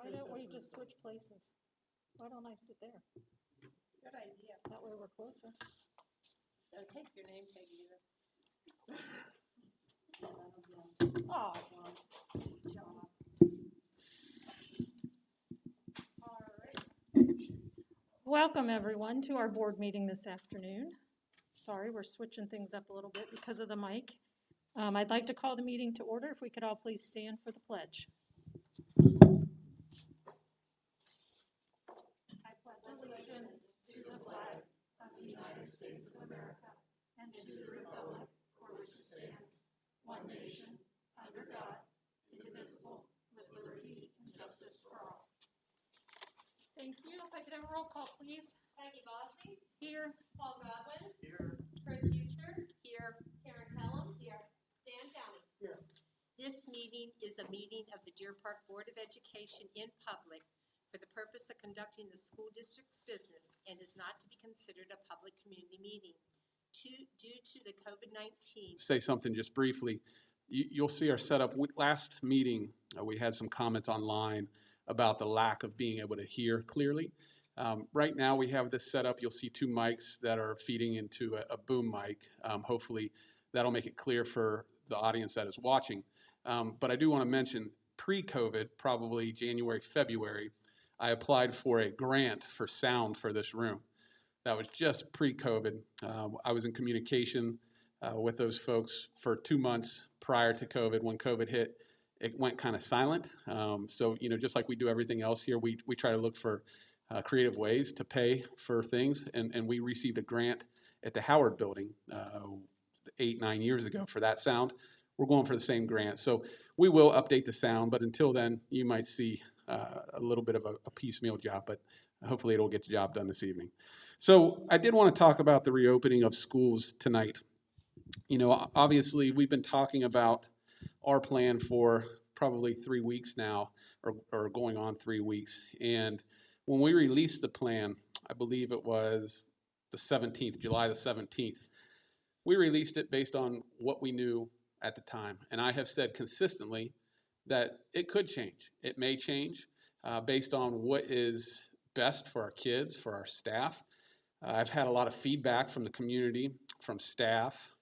Why don't we just switch places? Why don't I sit there? Good idea. That way we're closer. Don't take your name tag either. Oh. All right. Welcome, everyone, to our board meeting this afternoon. Sorry, we're switching things up a little bit because of the mic. I'd like to call the meeting to order. If we could all please stand for the pledge. I pledge allegiance to the flag of the United States of America and to the republic for which it stands, one nation, under God, indivisible, with liberty and justice for all. Thank you. If I could have a roll call, please. Maggie Bosley. Here. Paul Godwin. Here. Chris Huster. Here. Karen Kellum. Here. Dan Downey. Here. This meeting is a meeting of the Deer Park Board of Education in public for the purpose of conducting the school district's business and is not to be considered a public community meeting. Due to the COVID-19. Say something just briefly. You'll see our setup. Last meeting, we had some comments online about the lack of being able to hear clearly. Right now we have this set up. You'll see two mics that are feeding into a boom mic. Hopefully that'll make it clear for the audience that is watching. But I do want to mention pre-COVID, probably January, February, I applied for a grant for sound for this room. That was just pre-COVID. I was in communication with those folks for 2 months prior to COVID. When COVID hit, it went kind of silent. So, just like we do everything else here, we try to look for creative ways to pay for things. And we received a grant at the Howard building 8-9 years ago for that sound. We're going for the same grant. So we will update the sound, but until then, you might see a little bit of a piecemeal job, but hopefully it'll get the job done this evening. So I did want to talk about the reopening of schools tonight. Obviously we've been talking about our plan for probably 3 weeks now, or going on 3 weeks. And when we released the plan, I believe it was the 17th, July the 17th, we released it based on what we knew at the time. And I have said consistently that it could change. It may change based on what is best for our kids, for our staff. I've had a lot of feedback from the community, from staff,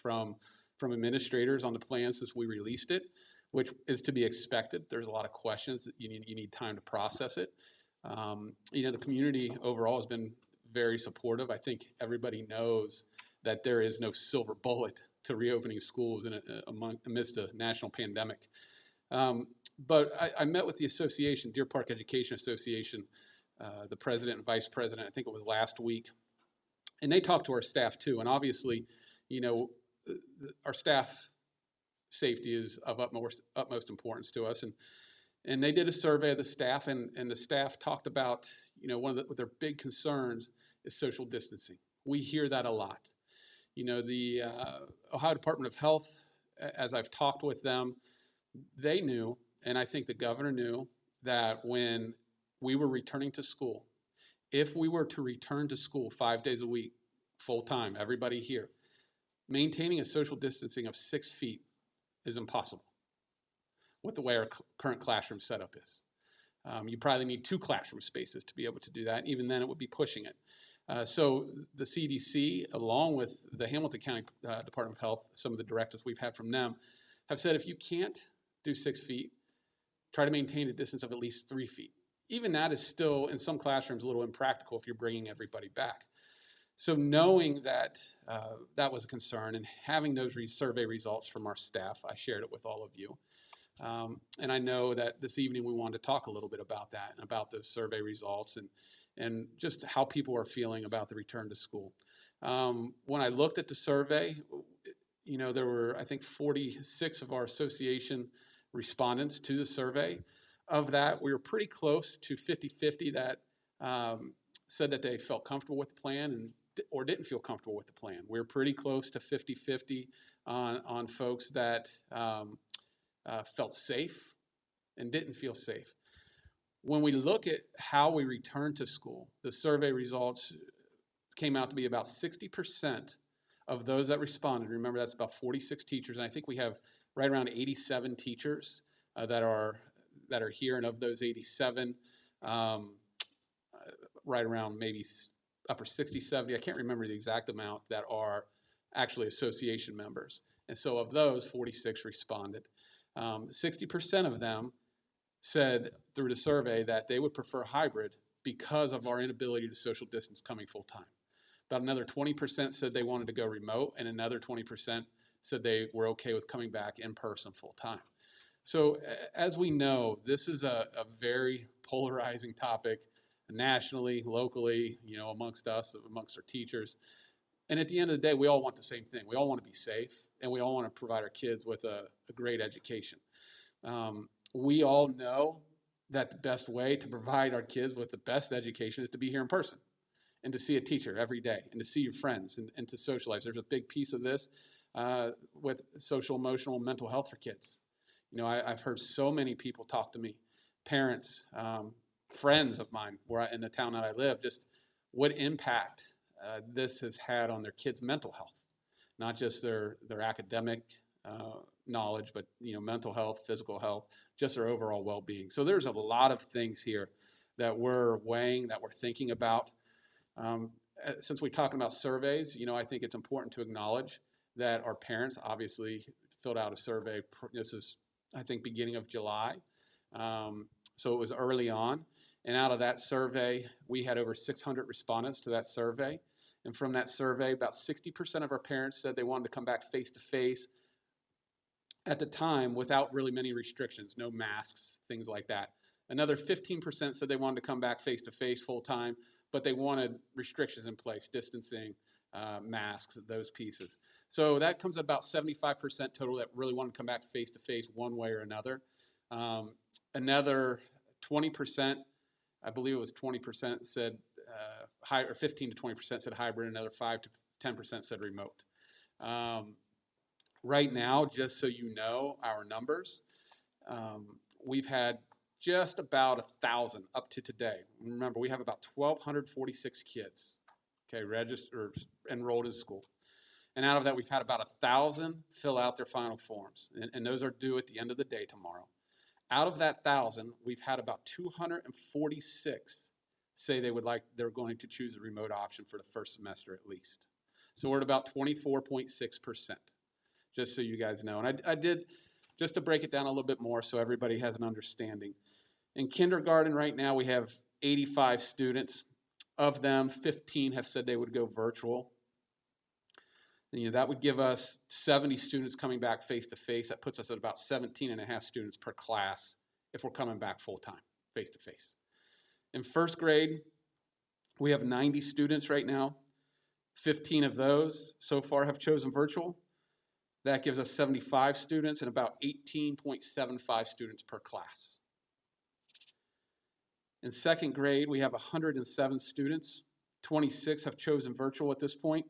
from administrators on the plan since we released it, which is to be expected. There's a lot of questions that you need time to process it. The community overall has been very supportive. I think everybody knows that there is no silver bullet to reopening schools amidst a national pandemic. But I met with the association, Deer Park Education Association, the president and vice president, I think it was last week, and they talked to our staff too. And obviously, our staff safety is of utmost importance to us. And they did a survey of the staff, and the staff talked about, one of their big concerns is social distancing. We hear that a lot. The Ohio Department of Health, as I've talked with them, they knew, and I think the governor knew, that when we were returning to school, if we were to return to school 5 days a week, full time, everybody here, maintaining a social distancing of 6 feet is impossible with the way our current classroom setup is. You probably need 2 classroom spaces to be able to do that. Even then, it would be pushing it. So the CDC, along with the Hamilton County Department of Health, some of the directives we've had from them, have said if you can't do 6 feet, try to maintain a distance of at least 3 feet. Even that is still, in some classrooms, a little impractical if you're bringing everybody back. So knowing that that was a concern and having those survey results from our staff, I shared it with all of you. And I know that this evening we wanted to talk a little bit about that and about those survey results and just how people are feeling about the return to school. When I looked at the survey, there were, I think, 46 of our association respondents to the survey. Of that, we were pretty close to 50-50 that said that they felt comfortable with the plan or didn't feel comfortable with the plan. We were pretty close to 50-50 on folks that felt safe and didn't feel safe. When we look at how we return to school, the survey results came out to be about 60% of those that responded. Remember, that's about 46 teachers, and I think we have right around 87 teachers that are that are here, and of those 87, right around maybe upper 60, 70, I can't remember the exact amount, that are actually association members. And so of those, 46 responded. 60% of them said through the survey that they would prefer hybrid because of our inability to social distance coming full time. About another 20% said they wanted to go remote, and another 20% said they were okay with coming back in person full time. So as we know, this is a very polarizing topic nationally, locally, amongst us, amongst our teachers. And at the end of the day, we all want the same thing. We all want to be safe, and we all want to provide our kids with a great education. We all know that the best way to provide our kids with the best education is to be here in person and to see a teacher every day and to see your friends and to socialize. There's a big piece of this with social, emotional, mental health for kids. I've heard so many people talk to me, parents, friends of mine in the town that I live, just what impact this has had on their kids' mental health, not just their academic knowledge, but mental health, physical health, just their overall well-being. So there's a lot of things here that we're weighing, that we're thinking about. Since we're talking about surveys, I think it's important to acknowledge that our parents obviously filled out a survey. This is, I think, beginning of July. So it was early on. And out of that survey, we had over 600 respondents to that survey. And from that survey, about 60% of our parents said they wanted to come back face-to-face at the time without really many restrictions, no masks, things like that. Another 15% said they wanted to come back face-to-face full-time, but they wanted restrictions in place, distancing, masks, those pieces. So that comes at about 75% total that really want to come back face-to-face one way or another. Another 20%, I believe it was 20% said or 15 to 20% said hybrid, another 5 to 10% said remote. Right now, just so you know our numbers, we've had just about 1,000 up to today. Remember, we have about 1,246 kids, registered, enrolled in school. And out of that, we've had about 1,000 fill out their final forms. And those are due at the end of the day tomorrow. Out of that 1,000, we've had about 246 say they're going to choose a remote option for the first semester at least. So we're at about 24.6%, just so you guys know. And I did, just to break it down a little bit more so everybody has an understanding. In kindergarten right now, we have 85 students. Of them, 15 have said they would go virtual. And, that would give us 70 students coming back face-to-face. That puts us at about 17 and a half students per class if we're coming back full-time, face-to-face. In first grade, we have 90 students right now. 15 of those so far have chosen virtual. That gives us 75 students and about 18.75 students per class. In second grade, we have 107 students. 26 have chosen virtual at this point.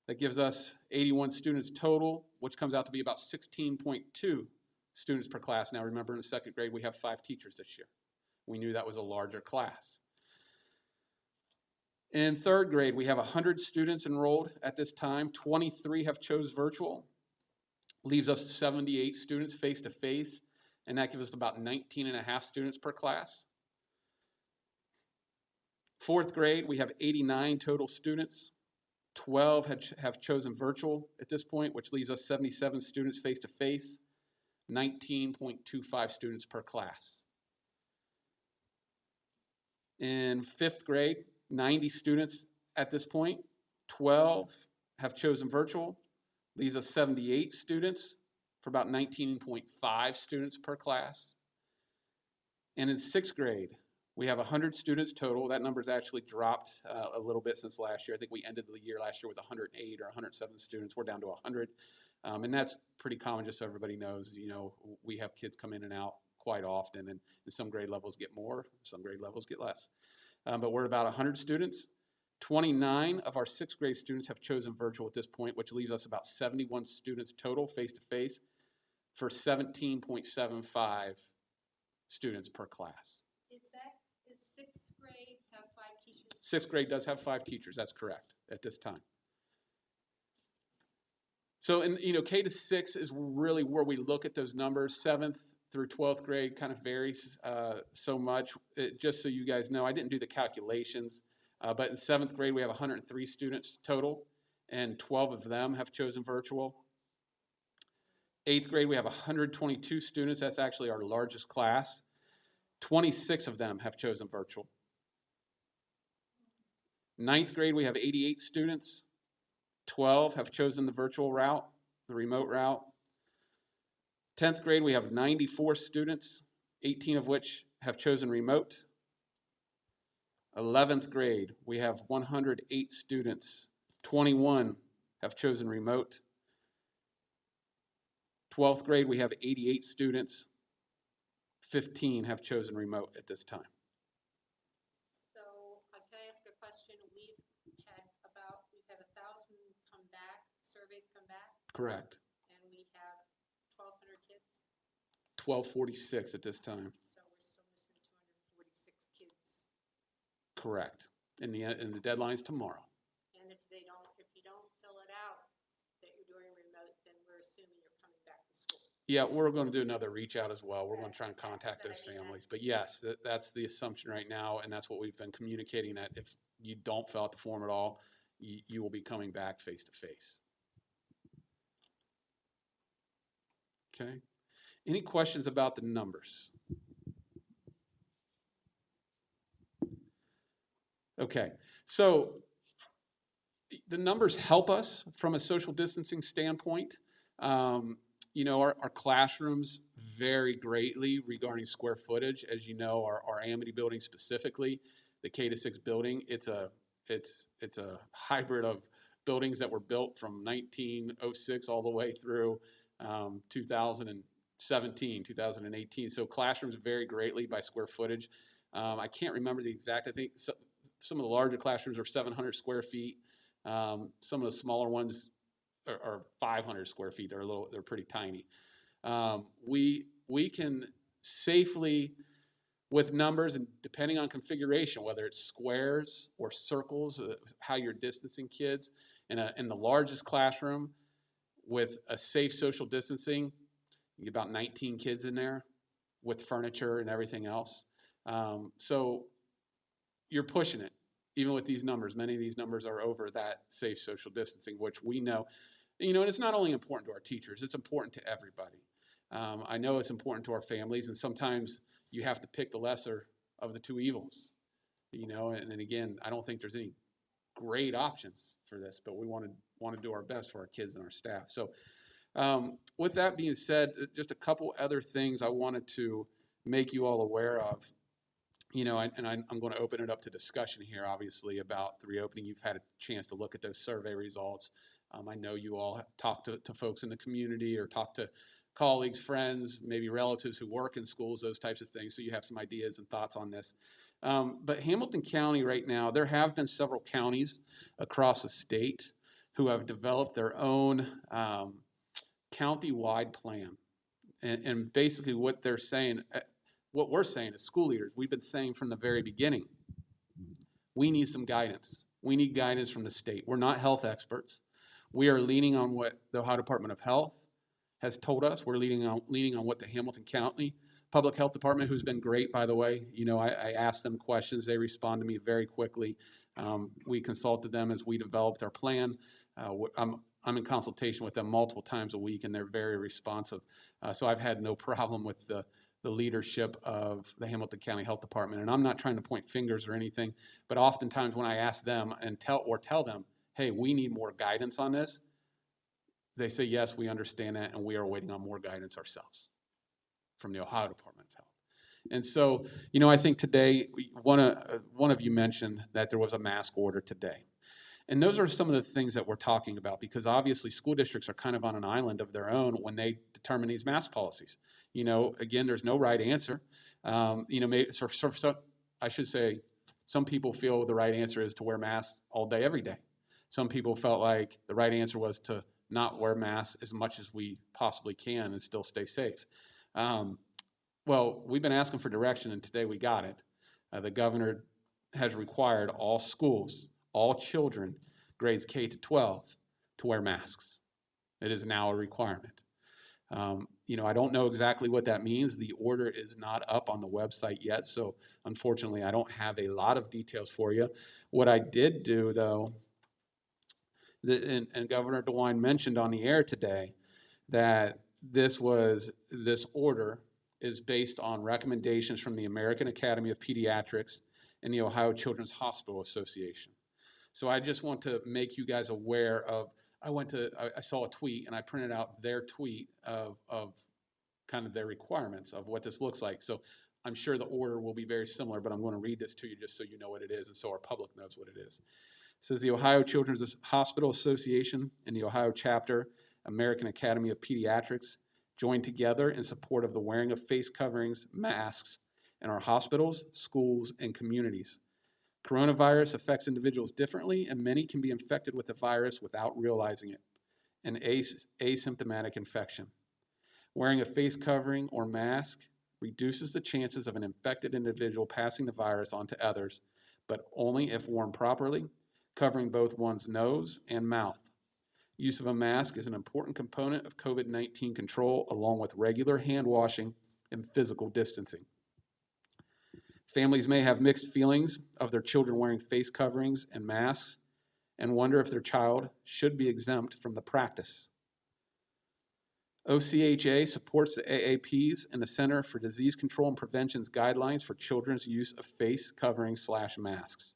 That gives us 81 students total, which comes out to be about 16.2 students per class. Now remember, in the second grade, we have 5 teachers this year. We knew that was a larger class. In third grade, we have 100 students enrolled at this time. 23 have chose virtual. Leaves us 78 students face-to-face, and that gives us about 19 and a half students per class. Fourth grade, we have 89 total students. 12 have chosen virtual at this point, which leaves us 77 students face-to-face, 19.25 students per class. In fifth grade, 90 students at this point. 12 have chosen virtual, leaves us 78 students for about 19.5 students per class. And in sixth grade, we have 100 students total. That number's actually dropped a little bit since last year. I think we ended the year last year with 108 or 107 students. We're down to 100. And that's pretty common, just so everybody knows. We have kids come in and out quite often, and some grade levels get more, some grade levels get less. But we're about 100 students. 29 of our sixth grade students have chosen virtual at this point, which leaves us about 71 students total face-to-face for 17.75 students per class. Does sixth grade have 5 teachers? Sixth grade does have 5 teachers, that's correct, at this time. So, K to 6 is really where we look at those numbers. 7th through 12th grade kind of varies so much. Just so you guys know, I didn't do the calculations, but in 7th grade we have 103 students total, and 12 of them have chosen virtual. 8th grade we have 122 students. That's actually our largest class. 26 of them have chosen virtual. 9th grade we have 88 students. 12 have chosen the virtual route, the remote route. 10th grade, we have 94 students, 18 of which have chosen remote. 11th grade, we have 108 students, 21 have chosen remote. 12th grade, we have 88 students, 15 have chosen remote at this time. So, can I ask a question? We've had 1,000 come back, surveys come back, Correct. and we have 1,200 kids, 1246 at this time. so we're still missing 246 kids. Correct. And the deadline's tomorrow. And if you don't fill it out that you're doing remote, then we're assuming you're coming back to school. Yeah, we're going to do another reach out as well. We're going to try and contact those families. But yes, that's the assumption right now, and that's what we've been communicating, that if you don't fill out the form at all, you will be coming back face to face. Okay. Any questions about the numbers? Okay, so the numbers help us from a social distancing standpoint. You know, our classrooms vary greatly regarding square footage. As you know, our Amity building specifically, the K-6 building, it's a hybrid of buildings that were built from 1906 all the way through 2017, 2018. So classrooms vary greatly by square footage. I can't remember the exact. I think some of the larger classrooms are 700 square feet. Some of the smaller ones are 500 square feet. They're pretty tiny. We can safely, with numbers and depending on configuration, whether it's squares or circles, how you're distancing kids, in the largest classroom with a safe social distancing, you get about 19 kids in there with furniture and everything else. So you're pushing it, even with these numbers. Many of these numbers are over that safe social distancing, which we know. You know, and it's not only important to our teachers, it's important to everybody. I know it's important to our families, and sometimes you have to pick the lesser of the two evils. You know, and again, I don't think there's any great options for this, but we want to do our best for our kids and our staff. So with that being said, just a couple other things I wanted to make you all aware of. You know, I'm going to open it up to discussion here, obviously, about the reopening. You've had a chance to look at those survey results. I know you all have talked to folks in the community or talked to colleagues, friends, maybe relatives who work in schools, those types of things, so you have some ideas and thoughts on this. But Hamilton County right now, there have been several counties across the state who have developed their own county-wide plan. And basically what they're saying, what we're saying as school leaders, we've been saying from the very beginning, we need some guidance. We need guidance from the state. We're not health experts. We are leaning on what the Ohio Department of Health has told us. We're leaning on what the Hamilton County Public Health Department, who's been great, by the way. You know, I asked them questions. They respond to me very quickly. We consulted them as we developed our plan. I'm in consultation with them multiple times a week, and they're very responsive. So I've had no problem with the leadership of the Hamilton County Health Department. And I'm not trying to point fingers or anything, but oftentimes when I ask them and tell them, hey, we need more guidance on this, they say, yes, we understand that, and we are waiting on more guidance ourselves from the Ohio Department of Health. And so, you know, I think today, one of you mentioned that there was a mask order today. And those are some of the things that we're talking about, because obviously school districts are kind of on an island of their own when they determine these mask policies. You know, again, there's no right answer. You know, I should say, some people feel the right answer is to wear masks all day, every day. Some people felt like the right answer was to not wear masks as much as we possibly can and still stay safe. Well, we've been asking for direction, and today we got it. The governor has required all schools, all children, grades K to 12, to wear masks. It is now a requirement. I don't know exactly what that means. The order is not up on the website yet, so unfortunately, I don't have a lot of details for you. What I did do, though, and Governor DeWine mentioned on the air today, that this order is based on recommendations from the American Academy of Pediatrics and the Ohio Children's Hospital Association. So I just want to make you guys aware of, I saw a tweet and I printed out their tweet of kind of their requirements of what this looks like. So I'm sure the order will be very similar, but I'm going to read this to you just so you know what it is and so our public knows what it is. It says the Ohio Children's Hospital Association and the Ohio chapter, American Academy of Pediatrics, join together in support of the wearing of face coverings, masks, in our hospitals, schools, and communities. Coronavirus affects individuals differently, and many can be infected with the virus without realizing it, an asymptomatic infection. Wearing a face covering or mask reduces the chances of an infected individual passing the virus on to others, but only if worn properly, covering both one's nose and mouth. Use of a mask is an important component of COVID-19 control, along with regular hand washing and physical distancing. Families may have mixed feelings of their children wearing face coverings and masks and wonder if their child should be exempt from the practice. OCHA supports the AAP's and the Center for Disease Control and Prevention's guidelines for children's use of face coverings/masks.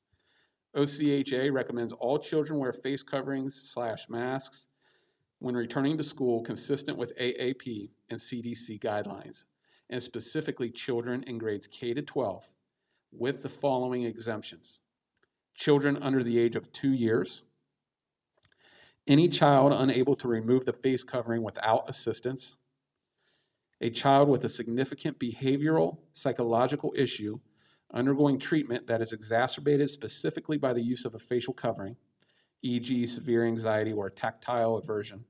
OCHA recommends all children wear face coverings/masks when returning to school, consistent with AAP and CDC guidelines, and specifically children in grades K to 12, with the following exemptions. Children under the age of 2 years, any child unable to remove the face covering without assistance, a child with a significant behavioral, psychological issue undergoing treatment that is exacerbated specifically by the use of a facial covering, e.g. severe anxiety or tactile aversion,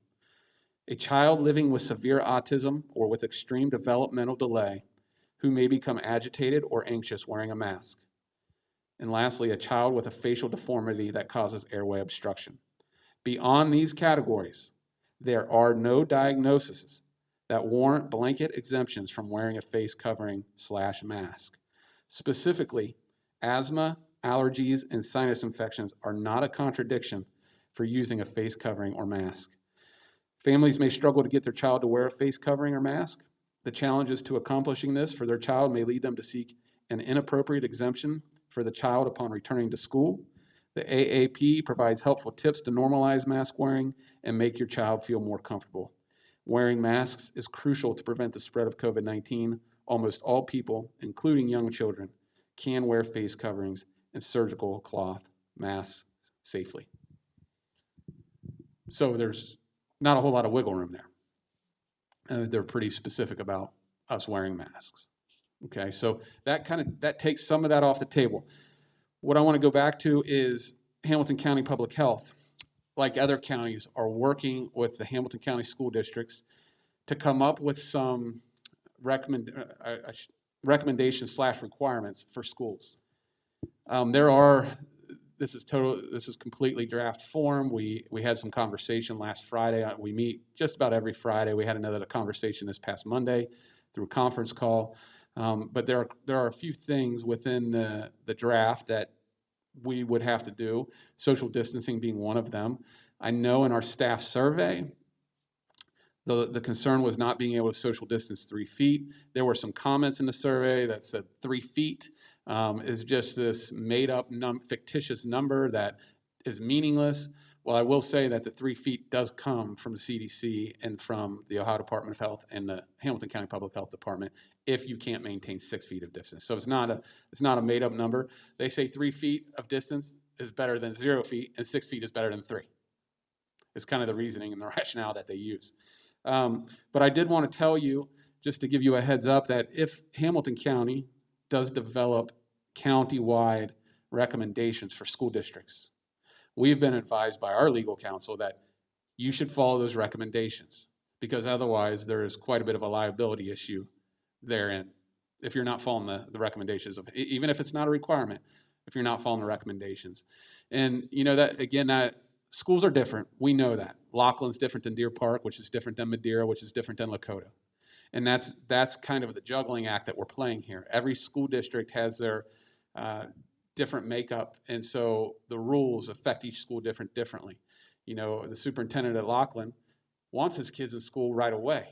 a child living with severe autism or with extreme developmental delay who may become agitated or anxious wearing a mask, and lastly, a child with a facial deformity that causes airway obstruction. Beyond these categories, there are no diagnoses that warrant blanket exemptions from wearing a face covering/mask. Specifically, asthma, allergies, and sinus infections are not a contradiction for using a face covering or mask. Families may struggle to get their child to wear a face covering or mask. The challenges to accomplishing this for their child may lead them to seek an inappropriate exemption for the child upon returning to school. The AAP provides helpful tips to normalize mask wearing and make your child feel more comfortable. Wearing masks is crucial to prevent the spread of COVID-19. Almost all people, including young children, can wear face coverings and surgical cloth masks safely. So there's not a whole lot of wiggle room there. They're pretty specific about us wearing masks. Okay, so that takes some of that off the table. What I want to go back to is Hamilton County Public Health, like other counties, are working with the Hamilton County school districts to come up with some recommendations/requirements for schools. This is completely draft form. We had some conversation last Friday. We meet just about every Friday. We had another conversation this past Monday through a conference call. But there are a few things within the draft that we would have to do, social distancing being one of them. I know in our staff survey, the concern was not being able to social distance 3 feet. There were some comments in the survey that said 3 feet is just this made-up fictitious number that is meaningless. Well, I will say that the 3 feet does come from the CDC and from the Ohio Department of Health and the Hamilton County Public Health Department if you can't maintain 6 feet of distance. So it's not a made-up number. They say 3 feet of distance is better than 0 feet and 6 feet is better than 3. It's kind of the reasoning and the rationale that they use. But I did want to tell you, just to give you a heads up, that if Hamilton County does develop county-wide recommendations for school districts, we've been advised by our legal counsel that you should follow those recommendations, because otherwise there is quite a bit of a liability issue therein if you're not following the recommendations, even if it's not a requirement, if you're not following the recommendations. And you know that, again, that schools are different. We know that. Laughlin's different than Deer Park, which is different than Madeira, which is different than Lakota. And that's kind of the juggling act that we're playing here. Every school district has their different makeup, and so the rules affect each school differently. You know, the superintendent at Laughlin wants his kids in school right away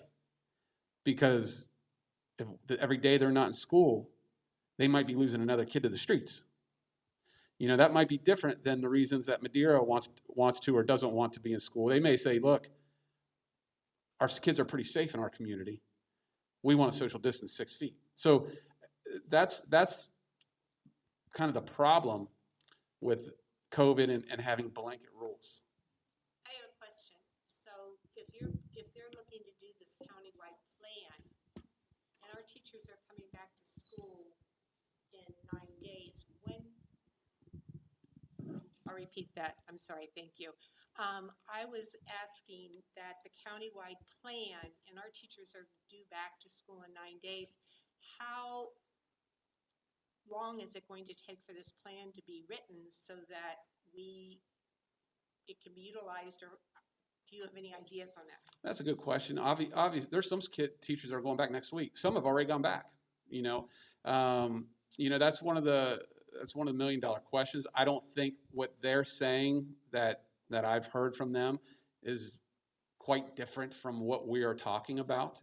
because if every day they're not in school, they might be losing another kid to the streets. You know, that might be different than the reasons that Madeira wants to or doesn't want to be in school. They may say, look, our kids are pretty safe in our community. We want to social distance 6 feet. So that's kind of the problem with COVID and having blanket rules. I have a question. So if they're looking to do this countywide plan, and our teachers are coming back to school in 9 days, I'll repeat that. I'm sorry. Thank you. I was asking that the countywide plan, and our teachers are due back to school in 9 days. How long is it going to take for this plan to be written so that it can be utilized, or do you have any ideas on that? That's a good question. Obviously, there's some teachers that are going back next week. Some have already gone back. That's one of the $1 million questions. I don't think what they're saying that I've heard from them is quite different from what we are talking about.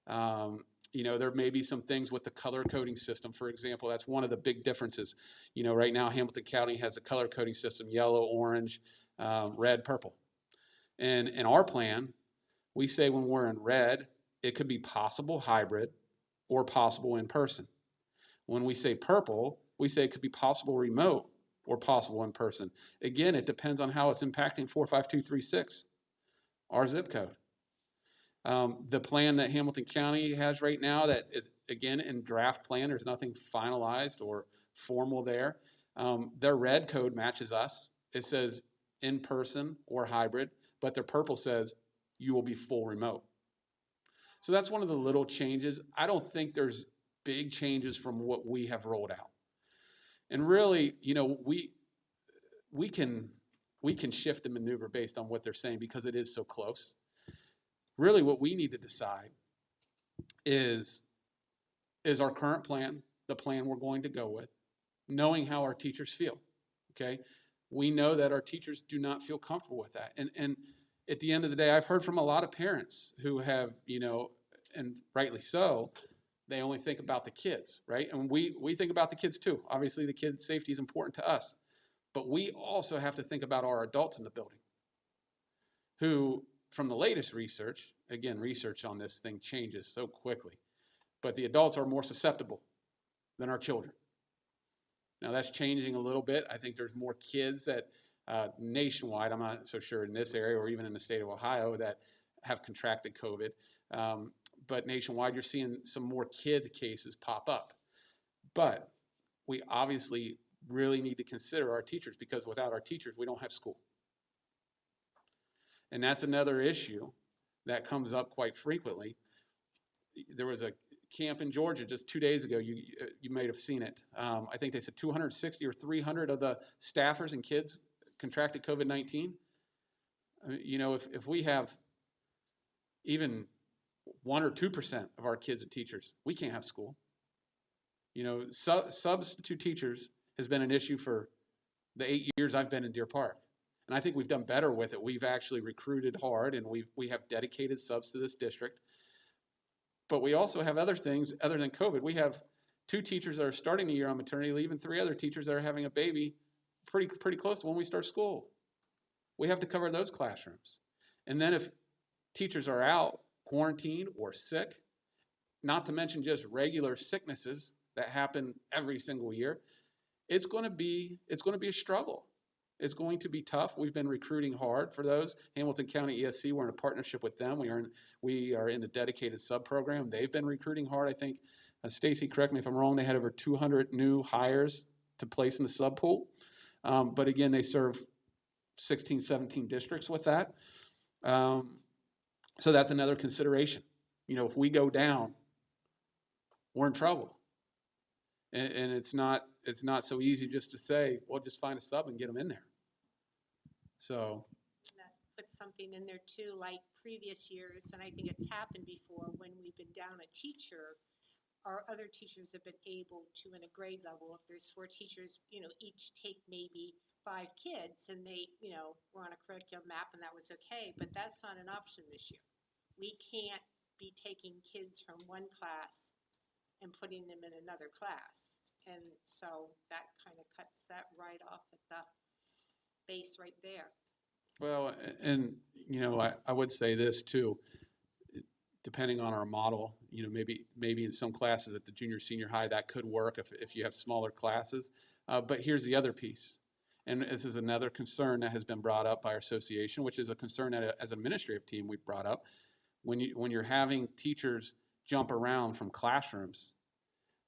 There may be some things with the color coding system, for example. That's one of the big differences. Right now Hamilton County has a color coding system: yellow, orange, red, purple. And in our plan, we say when we're in red, it could be possible hybrid or possible in person. When we say purple, we say it could be possible remote or possible in person. Again, it depends on how it's impacting 45236, our zip code. The plan that Hamilton County has right now that is, again, in draft plan, there's nothing finalized or formal there. Their red code matches us. It says in person or hybrid, but their purple says you will be full remote. So that's one of the little changes. I don't think there's big changes from what we have rolled out. And really, we can shift and maneuver based on what they're saying because it is so close. Really, what we need to decide is our current plan the plan we're going to go with, knowing how our teachers feel, okay? We know that our teachers do not feel comfortable with that. And at the end of the day, I've heard from a lot of parents who have, and rightly so, they only think about the kids, right? And we think about the kids too. Obviously, the kids' safety is important to us. But we also have to think about our adults in the building who, from the latest research, again, research on this thing changes so quickly, but the adults are more susceptible than our children. Now, that's changing a little bit. I think there's more kids that nationwide, I'm not so sure in this area or even in the state of Ohio, that have contracted COVID. But nationwide, you're seeing some more kid cases pop up. But we obviously really need to consider our teachers, because without our teachers, we don't have school. And that's another issue that comes up quite frequently. There was a camp in Georgia just 2 days ago. You may have seen it. I think they said 260 or 300 of the staffers and kids contracted COVID-19. If we have even 1 or 2% of our kids and teachers, we can't have school. Substitute teachers has been an issue for the 8 years I've been in Deer Park. And I think we've done better with it. We've actually recruited hard, and we have dedicated subs to this district. But we also have other things other than COVID. We have 2 teachers that are starting the year on maternity leave and 3 other teachers that are having a baby pretty close to when we start school. We have to cover those classrooms. And then if teachers are out, quarantined, or sick, not to mention just regular sicknesses that happen every single year, it's going to be a struggle. It's going to be tough. We've been recruiting hard for those. Hamilton County ESC, we're in a partnership with them. We are in the dedicated sub program. They've been recruiting hard. I think, Stacy, correct me if I'm wrong, they had over 200 new hires to place in the sub pool. But again, they serve 16, 17 districts with that. So that's another consideration. If we go down, we're in trouble. And it's not so easy just to say, well, just find a sub and get them in there. So That puts something in there too, like previous years, and I think it's happened before, when we've been down a teacher, our other teachers have been able to, in a grade level, if there's 4 teachers, each take maybe 5 kids, and they, were on a curriculum map, and that was okay, but that's not an option this year. We can't be taking kids from one class and putting them in another class. And so that kind of cuts that right off at the base right there. Well, and, I would say this too, depending on our model, maybe in some classes at the junior, senior high, that could work if you have smaller classes. But here's the other piece. And this is another concern that has been brought up by our association, which is a concern that as an administrative team we've brought up. When you're having teachers jump around from classrooms,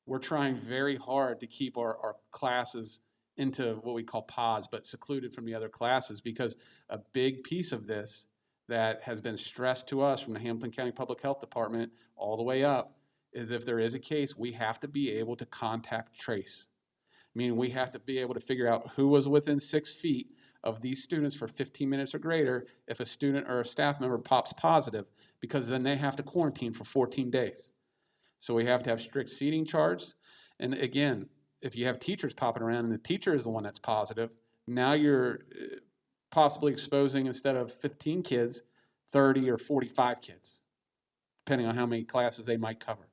we're trying very hard to keep our classes into what we call pods, but secluded from the other classes, because a big piece of this that has been stressed to us from the Hamilton County Public Health Department all the way up is if there is a case, we have to be able to contact trace. Meaning we have to be able to figure out who was within 6 feet of these students for 15 minutes or greater if a student or a staff member pops positive, because then they have to quarantine for 14 days. So we have to have strict seating charts. And again, if you have teachers popping around and the teacher is the one that's positive, now you're possibly exposing, instead of 15 kids, 30 or 45 kids, depending on how many classes they might cover.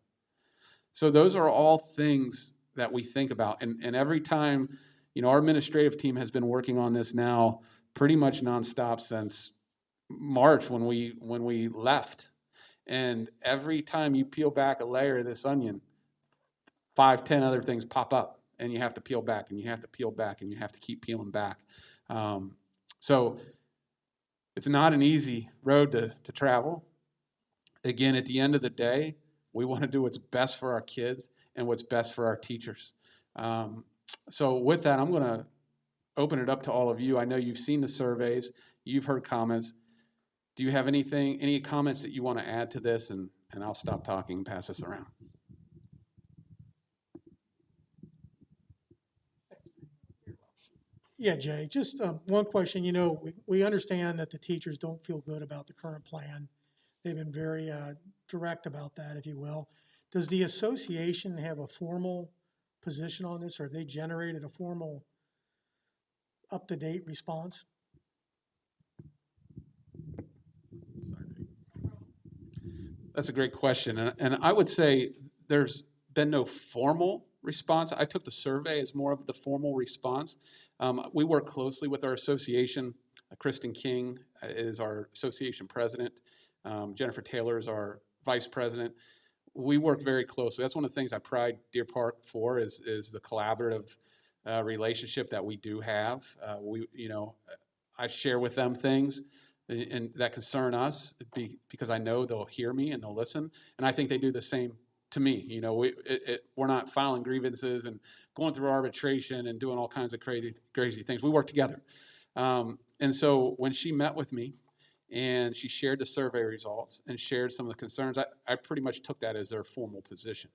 So those are all things that we think about. And every time, our administrative team has been working on this now pretty much nonstop since March when we left. And every time you peel back a layer of this onion, 5, 10 other things pop up, and you have to peel back, and you have to peel back, and you have to keep peeling back. So it's not an easy road to travel. Again, at the end of the day, we want to do what's best for our kids and what's best for our teachers. So with that, I'm going to open it up to all of you. I know you've seen the surveys, you've heard comments. Do you have any comments that you want to add to this? And I'll stop talking and pass this around. Yeah, Jay, just one question. We understand that the teachers don't feel good about the current plan. They've been very direct about that, if you will. Does the association have a formal position on this, or have they generated a formal up-to-date response? That's a great question. And I would say there's been no formal response. I took the survey as more of the formal response. We work closely with our association. Kristen King is our association president. Jennifer Taylor is our vice president. We work very closely. That's one of the things I pride Deer Park for is the collaborative relationship that we do have. I share with them things and that concern us because I know they'll hear me and they'll listen. And I think they do the same to me. We're not filing grievances and going through arbitration and doing all kinds of crazy things. We work together. And so when she met with me and she shared the survey results and shared some of the concerns, I pretty much took that as their formal position.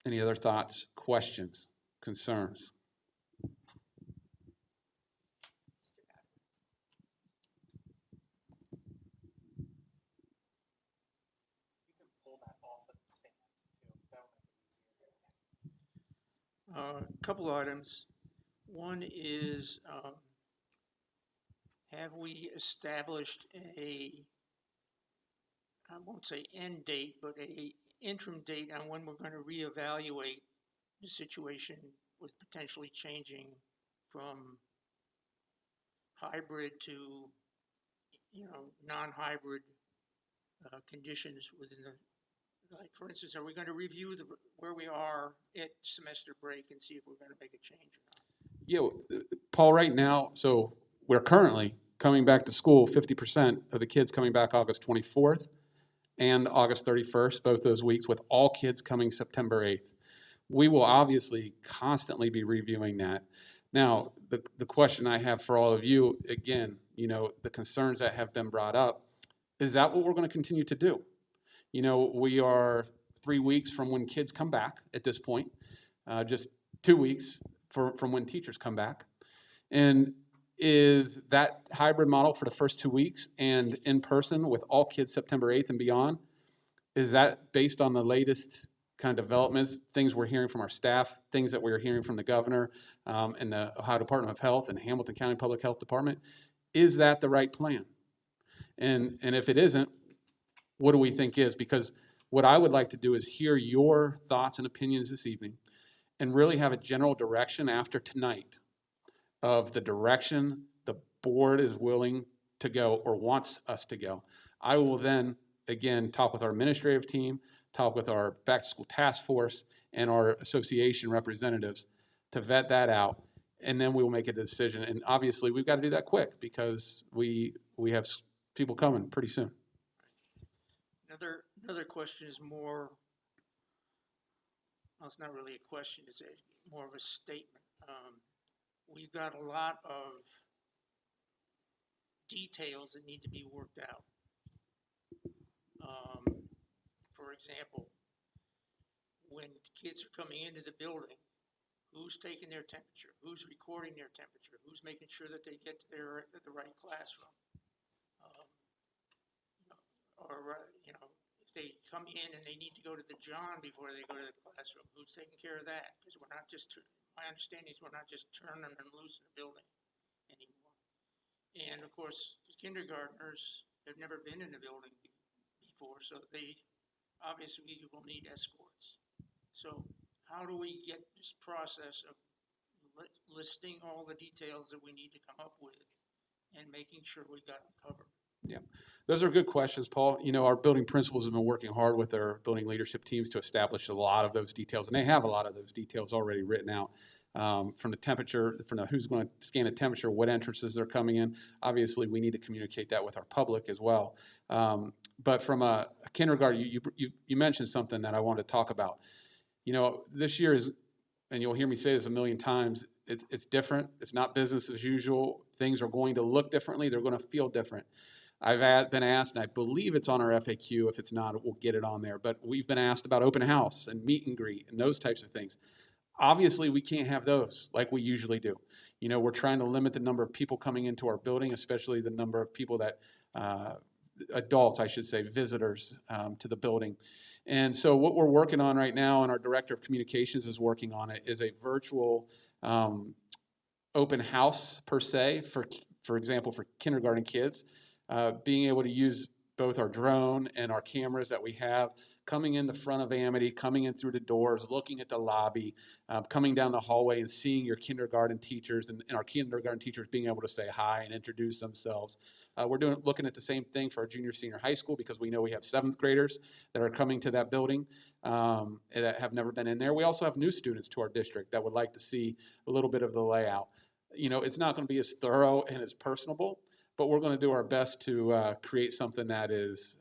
Any other thoughts, questions, concerns? A couple items. One is, have we established I won't say end date, but a interim date on when we're going to reevaluate the situation with potentially changing from hybrid to, non-hybrid conditions within the. Like, for instance, are we going to review where we are at semester break and see if we're going to make a change or not? Yeah, Paul, right now, so we're currently coming back to school, 50% of the kids coming back August 24th and August 31st, both those weeks, with all kids coming September 8th. We will obviously constantly be reviewing that. Now, the question I have for all of you, again, the concerns that have been brought up, is that what we're going to continue to do? We are 3 weeks from when kids come back at this point, just 2 weeks from when teachers come back? And is that hybrid model for the first 2 weeks and in person with all kids September 8th and beyond, is that based on the latest kind of developments, things we're hearing from our staff, things that we're hearing from the governor and the Ohio Department of Health and Hamilton County Public Health Department? Is that the right plan? And if it isn't, what do we think is? Because what I would like to do is hear your thoughts and opinions this evening and really have a general direction after tonight of the direction the board is willing to go or wants us to go. I will then, again, talk with our administrative team, talk with our back to school task force and our association representatives to vet that out, and then we will make a decision. And obviously, we've got to do that quick because we have people coming pretty soon. Another question is more, well, it's not really a question, it's more of a statement. We've got a lot of details that need to be worked out. For example, when kids are coming into the building, who's taking their temperature? Who's recording their temperature? Who's making sure that they get to the right classroom? If they come in and they need to go to the John before they go to the classroom, who's taking care of that? Because we're not just, my understanding is we're not just turning them loose in the building anymore. And of course, the kindergartners have never been in the building before, so they obviously will need escorts. So how do we get this process of listing all the details that we need to come up with and making sure we got them covered? Yeah, those are good questions, Paul. You know, our building principals have been working hard with their building leadership teams to establish a lot of those details, and they have a lot of those details already written out. From the temperature, from the who's going to scan the temperature, what entrances they're coming in. Obviously, we need to communicate that with our public as well. But from a kindergarten, you mentioned something that I want to talk about. You know, this year is, and you'll hear me say this a million times, it's different. It's not business as usual. Things are going to look differently. They're going to feel different. I've been asked, and I believe it's on our FAQ. If it's not, we'll get it on there. But we've been asked about open house and meet and greet and those types of things. Obviously, we can't have those like we usually do. You know, we're trying to limit the number of people coming into our building, especially the number of people that, adults, I should say, visitors to the building. And so what we're working on right now, and our Director of Communications is working on it, is a virtual open house per se, for example, for kindergarten kids. Being able to use both our drone and our cameras that we have, coming in the front of Amity, coming in through the doors, looking at the lobby, coming down the hallway and seeing your kindergarten teachers and our kindergarten teachers being able to say hi and introduce themselves. We're looking at the same thing for our junior, senior high school because we know we have 7th graders that are coming to that building that have never been in there. We also have new students to our district that would like to see a little bit of the layout. You know, it's not going to be as thorough and as personable, but we're going to do our best to create something that is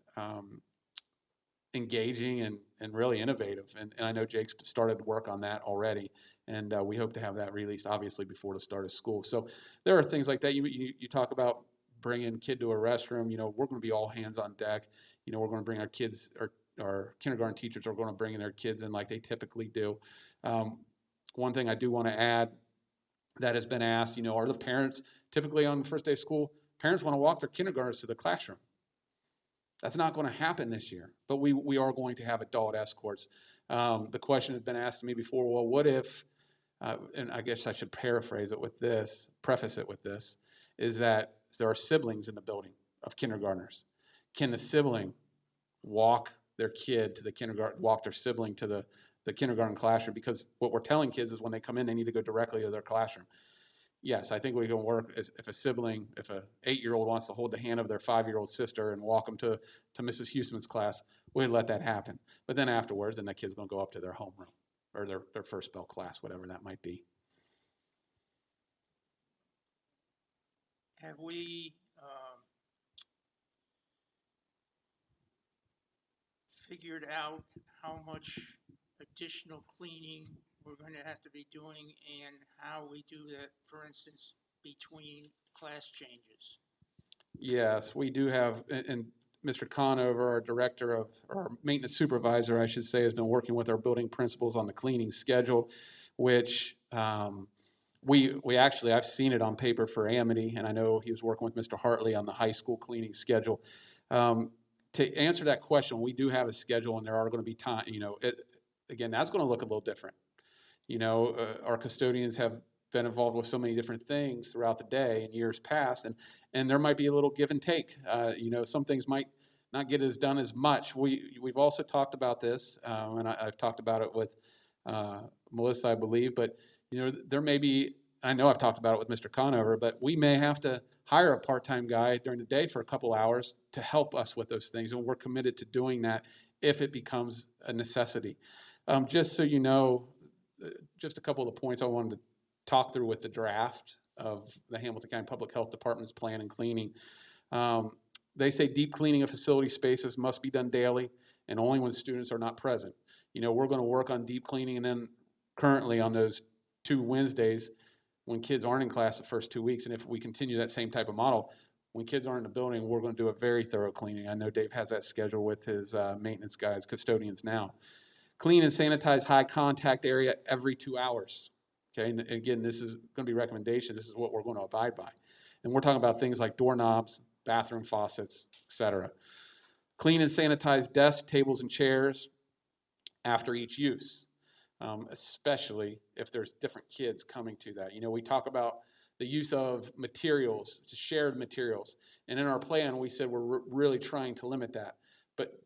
engaging and really innovative. And I know Jake's started to work on that already, and we hope to have that released, obviously, before the start of school. So there are things like that. You talk about bringing a kid to a restroom. You know, we're going to be all hands on deck. You know, we're going to bring our kids, our kindergarten teachers are going to bring in their kids in like they typically do. One thing I do want to add that has been asked, you know, are the parents typically on the first day of school, parents want to walk their kindergartners to the classroom. That's not going to happen this year, but we are going to have adult escorts. The question has been asked to me before, well, what if, and I guess I should preface it with this, is that there are siblings in the building of kindergartners. Can the sibling walk their kid to the kindergarten, walk their sibling to the kindergarten classroom? Because what we're telling kids is when they come in, they need to go directly to their classroom. Yes, I think we can work if a sibling, if an 8-year-old wants to hold the hand of their 5-year-old sister and walk them to Mrs. Huseman's class, we'd let that happen. But then afterwards, then that kid's going to go up to their homeroom or their first bell class, whatever that might be. Have we figured out how much additional cleaning we're going to have to be doing and how we do that, for instance, between class changes? Yes, we do have, and Mr. Conover, our director of, or maintenance supervisor, I should say, has been working with our building principals on the cleaning schedule, which we actually, I've seen it on paper for Amity, and I know he was working with Mr. Hartley on the high school cleaning schedule. To answer that question, we do have a schedule, and there are going to be time, again, that's going to look a little different. Our custodians have been involved with so many different things throughout the day in years past, and there might be a little give and take. Some things might not get as done as much. We've also talked about this, and I've talked about it with Melissa, I believe, but there may be, I know I've talked about it with Mr. Conover, but we may have to hire a part-time guy during the day for a couple hours to help us with those things, and we're committed to doing that if it becomes a necessity. Just so you know, just a couple of the points I wanted to talk through with the draft of the Hamilton County Public Health Department's plan and cleaning. They say deep cleaning of facility spaces must be done daily and only when students are not present. We're going to work on deep cleaning, and then currently on those 2 Wednesdays when kids aren't in class the first 2 weeks, and if we continue that same type of model, when kids aren't in the building, we're going to do a very thorough cleaning. I know Dave has that schedule with his maintenance guys, custodians now. Clean and sanitize high contact area every 2 hours. Okay, and again, this is going to be recommendations. This is what we're going to abide by. And we're talking about things like doorknobs, bathroom faucets, etc. Clean and sanitize desks, tables, and chairs after each use, especially if there's different kids coming to that. We talk about the use of materials, shared materials. And in our plan, we said we're really trying to limit that. But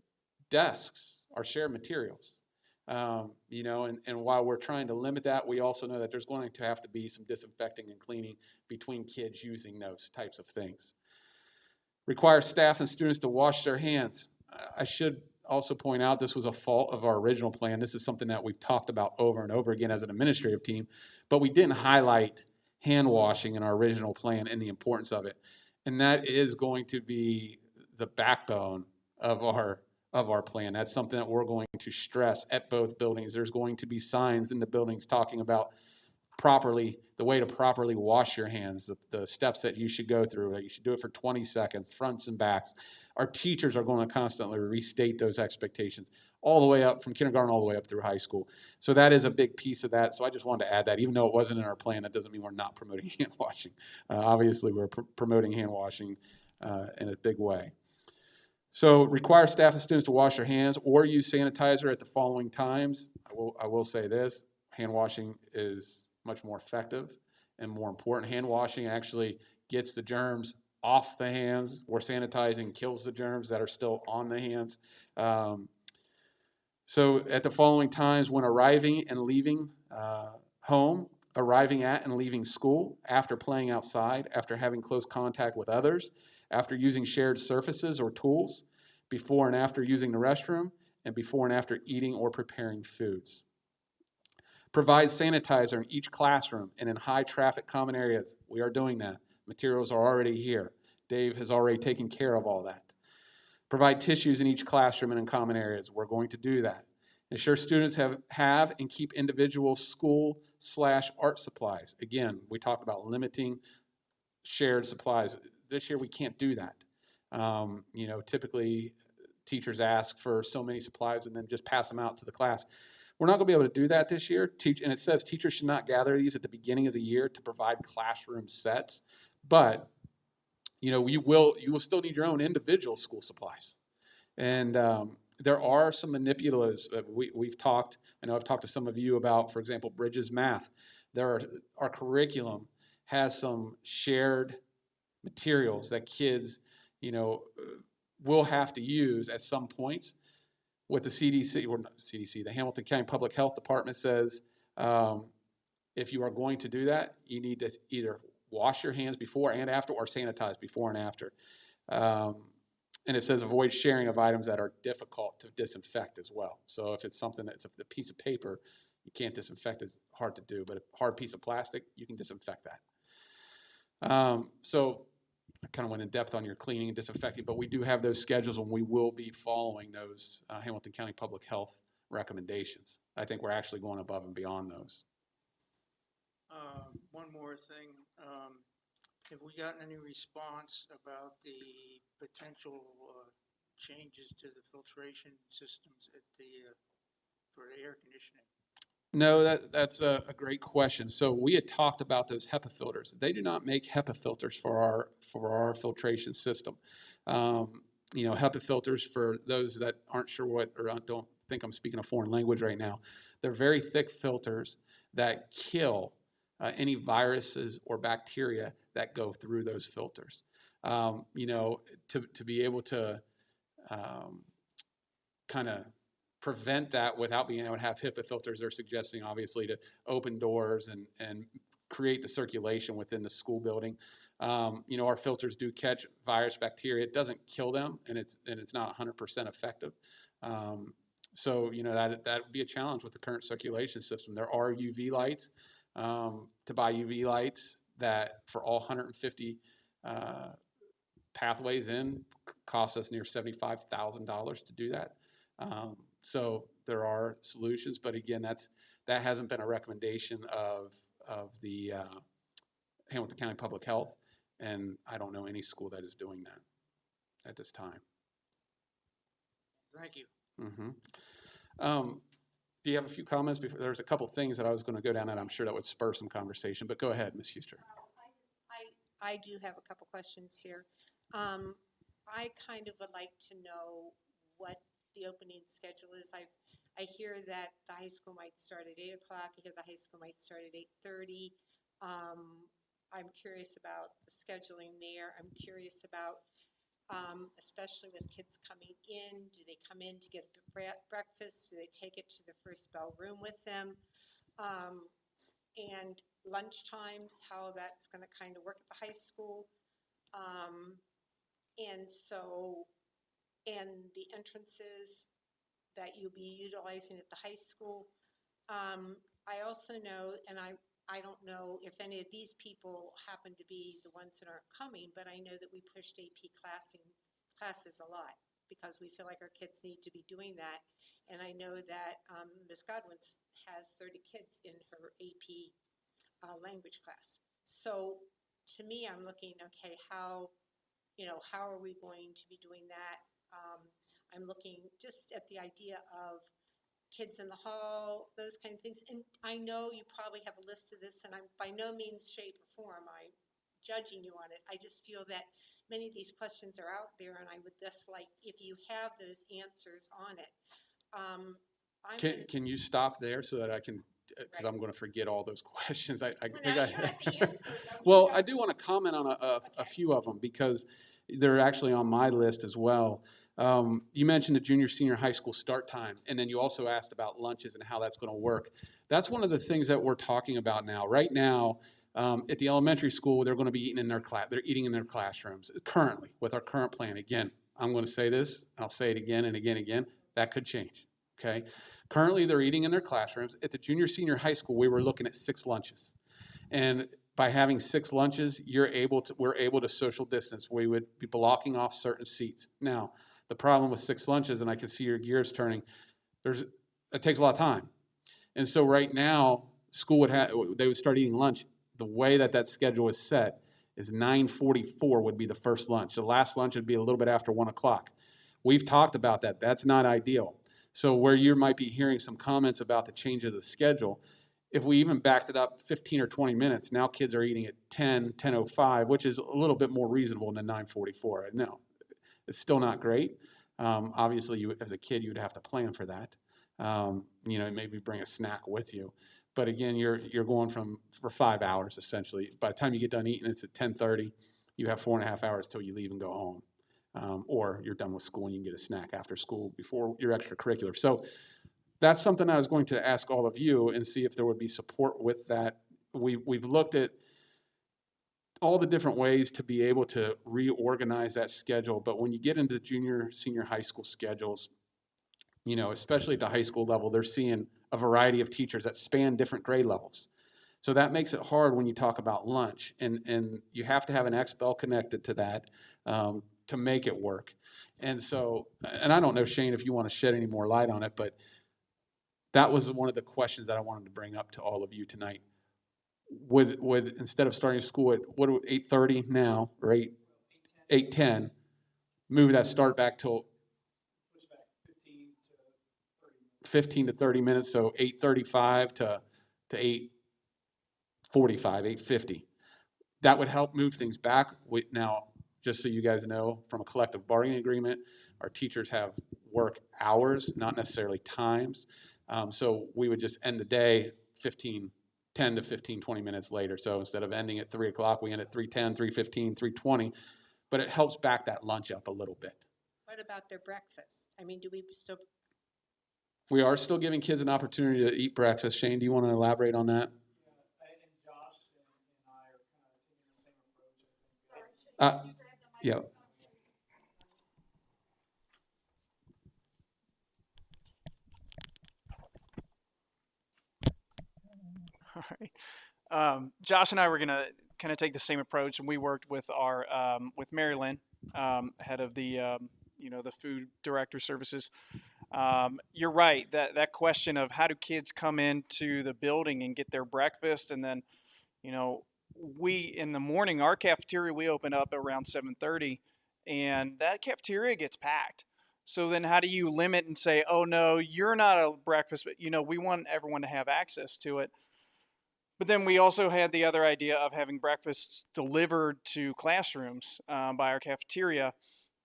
desks are shared materials. And while we're trying to limit that, we also know that there's going to have to be some disinfecting and cleaning between kids using those types of things. Require staff and students to wash their hands. I should also point out this was a fault of our original plan. This is something that we've talked about over and over again as an administrative team, but we didn't highlight hand washing in our original plan and the importance of it. And that is going to be the backbone of our plan. That's something that we're going to stress at both buildings. There's going to be signs in the buildings talking about the way to properly wash your hands, the steps that you should go through, that you should do it for 20 seconds, fronts and backs. Our teachers are going to constantly restate those expectations all the way up from kindergarten all the way up through high school. So that is a big piece of that. So I just wanted to add that. Even though it wasn't in our plan, that doesn't mean we're not promoting hand washing. Obviously, we're promoting hand washing in a big way. So require staff and students to wash their hands or use sanitizer at the following times. I will say this, hand washing is much more effective and more important. Hand washing actually gets the germs off the hands, where sanitizing kills the germs that are still on the hands. So at the following times, when arriving and leaving home, arriving at and leaving school, after playing outside, after having close contact with others, after using shared surfaces or tools, before and after using the restroom, and before and after eating or preparing foods. Provide sanitizer in each classroom and in high traffic common areas. We are doing that. Materials are already here. Dave has already taken care of all that. Provide tissues in each classroom and in common areas. We're going to do that. Ensure students have and keep individual school/art supplies. Again, we talked about limiting shared supplies. This year we can't do that. Typically teachers ask for so many supplies and then just pass them out to the class. We're not going to be able to do that this year. And it says teachers should not gather these at the beginning of the year to provide classroom sets. But, you will still need your own individual school supplies. And there are some manipulatives that we've talked. I know I've talked to some of you about, for example, Bridges Math. Our curriculum has some shared materials that kids, will have to use at some points. What the CDC, or not CDC, the Hamilton County Public Health Department says, if you are going to do that, you need to either wash your hands before and after or sanitize before and after. And it says avoid sharing of items that are difficult to disinfect as well. So if it's something that's a piece of paper, you can't disinfect, it's hard to do, but a hard piece of plastic, you can disinfect that. So I kind of went in depth on your cleaning and disinfecting, but we do have those schedules and we will be following those Hamilton County Public Health recommendations. I think we're actually going above and beyond those. One more thing. Have we gotten any response about the potential changes to the filtration systems at for air conditioning? No, that's a great question. So we had talked about those HEPA filters. They do not make HEPA filters for our filtration system. HEPA filters, for those that aren't sure what, or don't think I'm speaking a foreign language right now, they're very thick filters that kill any viruses or bacteria that go through those filters. To be able to kind of prevent that without being able to have HEPA filters, they're suggesting obviously to open doors and create the circulation within the school building. Our filters do catch virus, bacteria. It doesn't kill them, and it's not 100% effective. That would be a challenge with the current circulation system. There are UV lights. To buy UV lights that for all 150 pathways in cost us near $75,000 to do that. So there are solutions, but again, that hasn't been a recommendation of the Hamilton County Public Health, and I don't know any school that is doing that at this time. Thank you. Mm-hmm. Do you have a few comments? There's a couple things that I was going to go down that I'm sure that would spur some conversation, but go ahead, Ms. Huster. I do have a couple questions here. I kind of would like to know what the opening schedule is. I hear that the high school might start at 8 o'clock. I hear the high school might start at 8:30. I'm curious about the scheduling there. I'm curious about, especially with kids coming in, do they come in to get breakfast? Do they take it to the first bell room with them? And lunch times, how that's going to kind of work at the high school. And the entrances that you'll be utilizing at the high school. I also know, and I don't know if any of these people happen to be the ones that aren't coming, but I know that we pushed AP classes a lot because we feel like our kids need to be doing that. And I know that Ms. Godwin has 30 kids in her AP language class. So to me, I'm looking, okay, how are we going to be doing that? I'm looking just at the idea of kids in the hall, those kind of things. And I know you probably have a list of this, and I'm by no means, shape, or form I'm judging you on it. I just feel that many of these questions are out there, and I would just like, if you have those answers on it. Can you stop there so that I can, because I'm going to forget all those questions. I do want to comment on a few of them because they're actually on my list as well. You mentioned the junior, senior high school start time, and then you also asked about lunches and how that's going to work. That's one of the things that we're talking about now. Right now, at the elementary school, they're going to be eating in their they're eating in their classrooms currently with our current plan. Again, I'm going to say this, and I'll say it again and again and again. That could change. Okay. Currently, they're eating in their classrooms. At the junior, senior high school, we were looking at 6 lunches, and by having 6 lunches, we're able to social distance. We would be blocking off certain seats. Now, the problem with 6 lunches, and I can see your gears turning, it takes a lot of time. And so right now, school they would start eating lunch. The way that schedule is set is 9:44 would be the first lunch. The last lunch would be a little bit after 1 o'clock. We've talked about that. That's not ideal. So where you might be hearing some comments about the change of the schedule, if we even backed it up 15 or 20 minutes, now kids are eating at 10:05, which is a little bit more reasonable than 9:44. I know. It's still not great. Obviously, as a kid, you'd have to plan for that. Maybe bring a snack with you. But again, you're going for 5 hours, essentially. By the time you get done eating, it's at 10:30. You have 4.5 hours till you leave and go home. Or you're done with school and you can get a snack after school before your extracurricular. So that's something I was going to ask all of you and see if there would be support with that. We've looked at all the different ways to be able to reorganize that schedule. But when you get into junior, senior high school schedules, especially at the high school level, they're seeing a variety of teachers that span different grade levels. So that makes it hard when you talk about lunch. And you have to have an XBEL connected to that to make it work. And so, and I don't know, Shane, if you want to shed any more light on it, but that was one of the questions that I wanted to bring up to all of you tonight. Would instead of starting school at 8:30 now, or 8:10, move that start back till 15 to 30 minutes, so 8:35 to 8:45, 8:50. That would help move things back. Now, just so you guys know, from a collective bargaining agreement, our teachers have work hours, not necessarily times. So we would just end the day 10 to 15, 20 minutes later. So instead of ending at 3 o'clock, we end at 3:10, 3:15, 3:20. But it helps back that lunch up a little bit. What about their breakfast? I mean, do we still, We are still giving kids an opportunity to eat breakfast. Shane, do you want to elaborate on that? Yeah. All right. Josh and I were gonna kind of take the same approach, and we worked with our with Mary Lynn, head of the the food director services. You're right, that question of how do kids come into the building and get their breakfast, and then we in the morning, our cafeteria, we open up around 7:30, and that cafeteria gets packed. So then how do you limit and say, oh no, you're not a breakfast, but we want everyone to have access to it. But then we also had the other idea of having breakfasts delivered to classrooms by our cafeteria.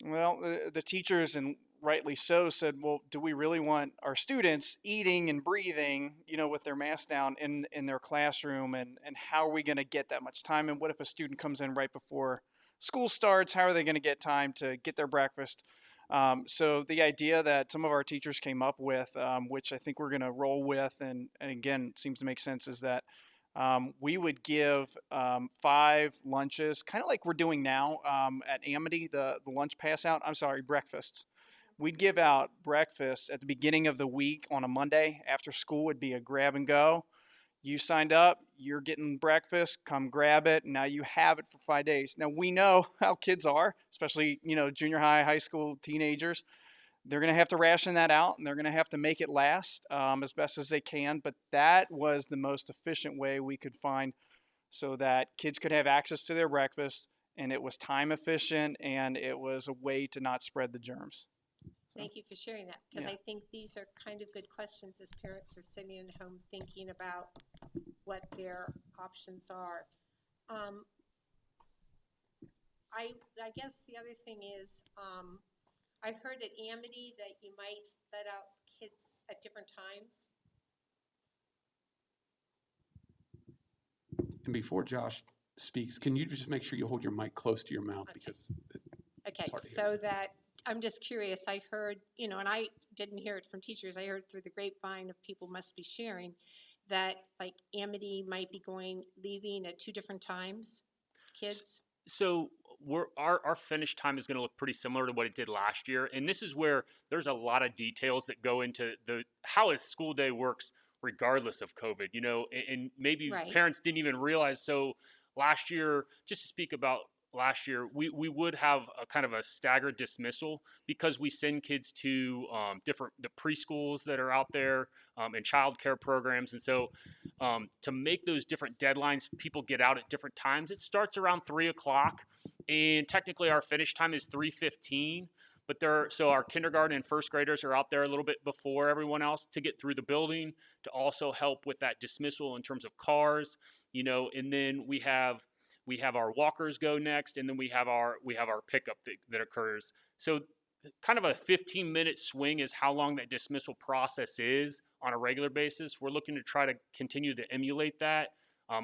Well, the teachers, and rightly so, said, well, do we really want our students eating and breathing, with their mask down in their classroom? And how are we going to get that much time? And what if a student comes in right before school starts? How are they going to get time to get their breakfast? So the idea that some of our teachers came up with, which I think we're going to roll with, and again, seems to make sense, is that we would give 5 lunches, kind of like we're doing now at Amity, the lunch pass out. I'm sorry, breakfasts. We'd give out breakfasts at the beginning of the week on a Monday. After school would be a grab and go. You signed up, you're getting breakfast, come grab it. Now you have it for 5 days. Now we know how kids are, especially, junior high, high school, teenagers. They're going to have to ration that out, and they're going to have to make it last as best as they can. But that was the most efficient way we could find so that kids could have access to their breakfast, and it was time efficient, and it was a way to not spread the germs. thank you for sharing that, because Yeah. I think these are kind of good questions as parents are sitting at home thinking about what their options are. I guess the other thing is, I heard at Amity that you might let out kids at different times. And before Josh speaks, can you just make sure you hold your mic close to your mouth? Okay. Because Okay, hard to hear. so that, I'm just curious, I heard, and I didn't hear it from teachers, I heard through the grapevine of people must be sharing, that like Amity might be leaving at 2 different times, kids? So our finish time is going to look pretty similar to what it did last year, and this is where there's a lot of details that go into how a school day works regardless of COVID. And maybe Right. parents didn't even realize. So last year, just to speak about last year, we would have a kind of a staggered dismissal because we send kids to the preschools that are out there and childcare programs, and so to make those different deadlines, people get out at different times. It starts around 3 o'clock, and technically our finish time is 3:15. But so our kindergarten and first graders are out there a little bit before everyone else to get through the building to also help with that dismissal in terms of cars, and then we have our walkers go next, and then we have our pickup that occurs. So kind of a 15-minute swing is how long that dismissal process is on a regular basis. We're looking to try to continue to emulate that.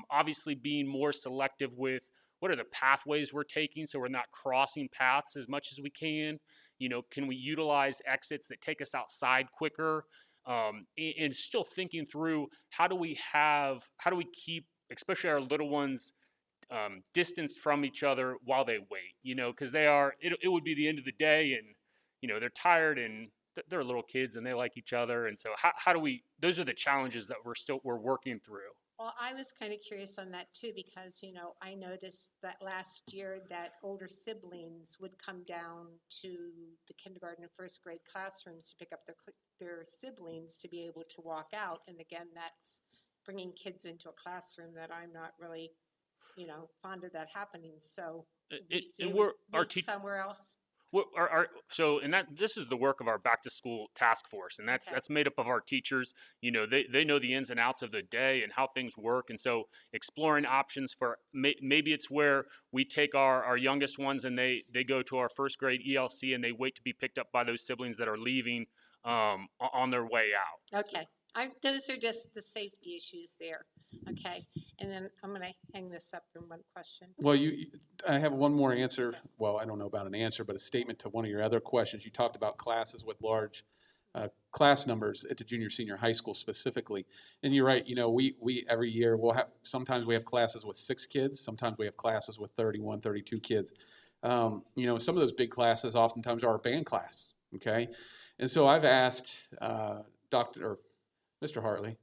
Obviously being more selective with what are the pathways we're taking so we're not crossing paths as much as we can. Can we utilize exits that take us outside quicker? And still thinking through how do we keep, especially our little ones, distanced from each other while they wait, because it would be the end of the day, and, they're tired, and they're little kids, and they like each other. And so how do we, those are the challenges that we're working through. Well, I was kind of curious on that too, because, I noticed that last year that older siblings would come down to the kindergarten and first grade classrooms to pick up their siblings to be able to walk out. And again, that's bringing kids into a classroom that I'm not really, fond of that happening. So Our somewhere else. This is the work of our back to school task force, and Okay. that's made up of our teachers. You know, they know the ins and outs of the day and how things work, and so exploring options for maybe it's where we take our youngest ones and they go to our first grade ELC and they wait to be picked up by those siblings that are leaving on their way out. Okay, those are just the safety issues there, okay? And then I'm gonna hang this up in one question. Well, I have one more answer. Well, I don't know about an answer, but a statement to one of your other questions. You talked about classes with large class numbers at the junior, senior high school specifically. And you're right, you know, we every year sometimes we have classes with 6 kids, sometimes we have classes with 31, 32 kids. You know, some of those big classes oftentimes are a band class, okay? And so I've asked Mr. Hartley,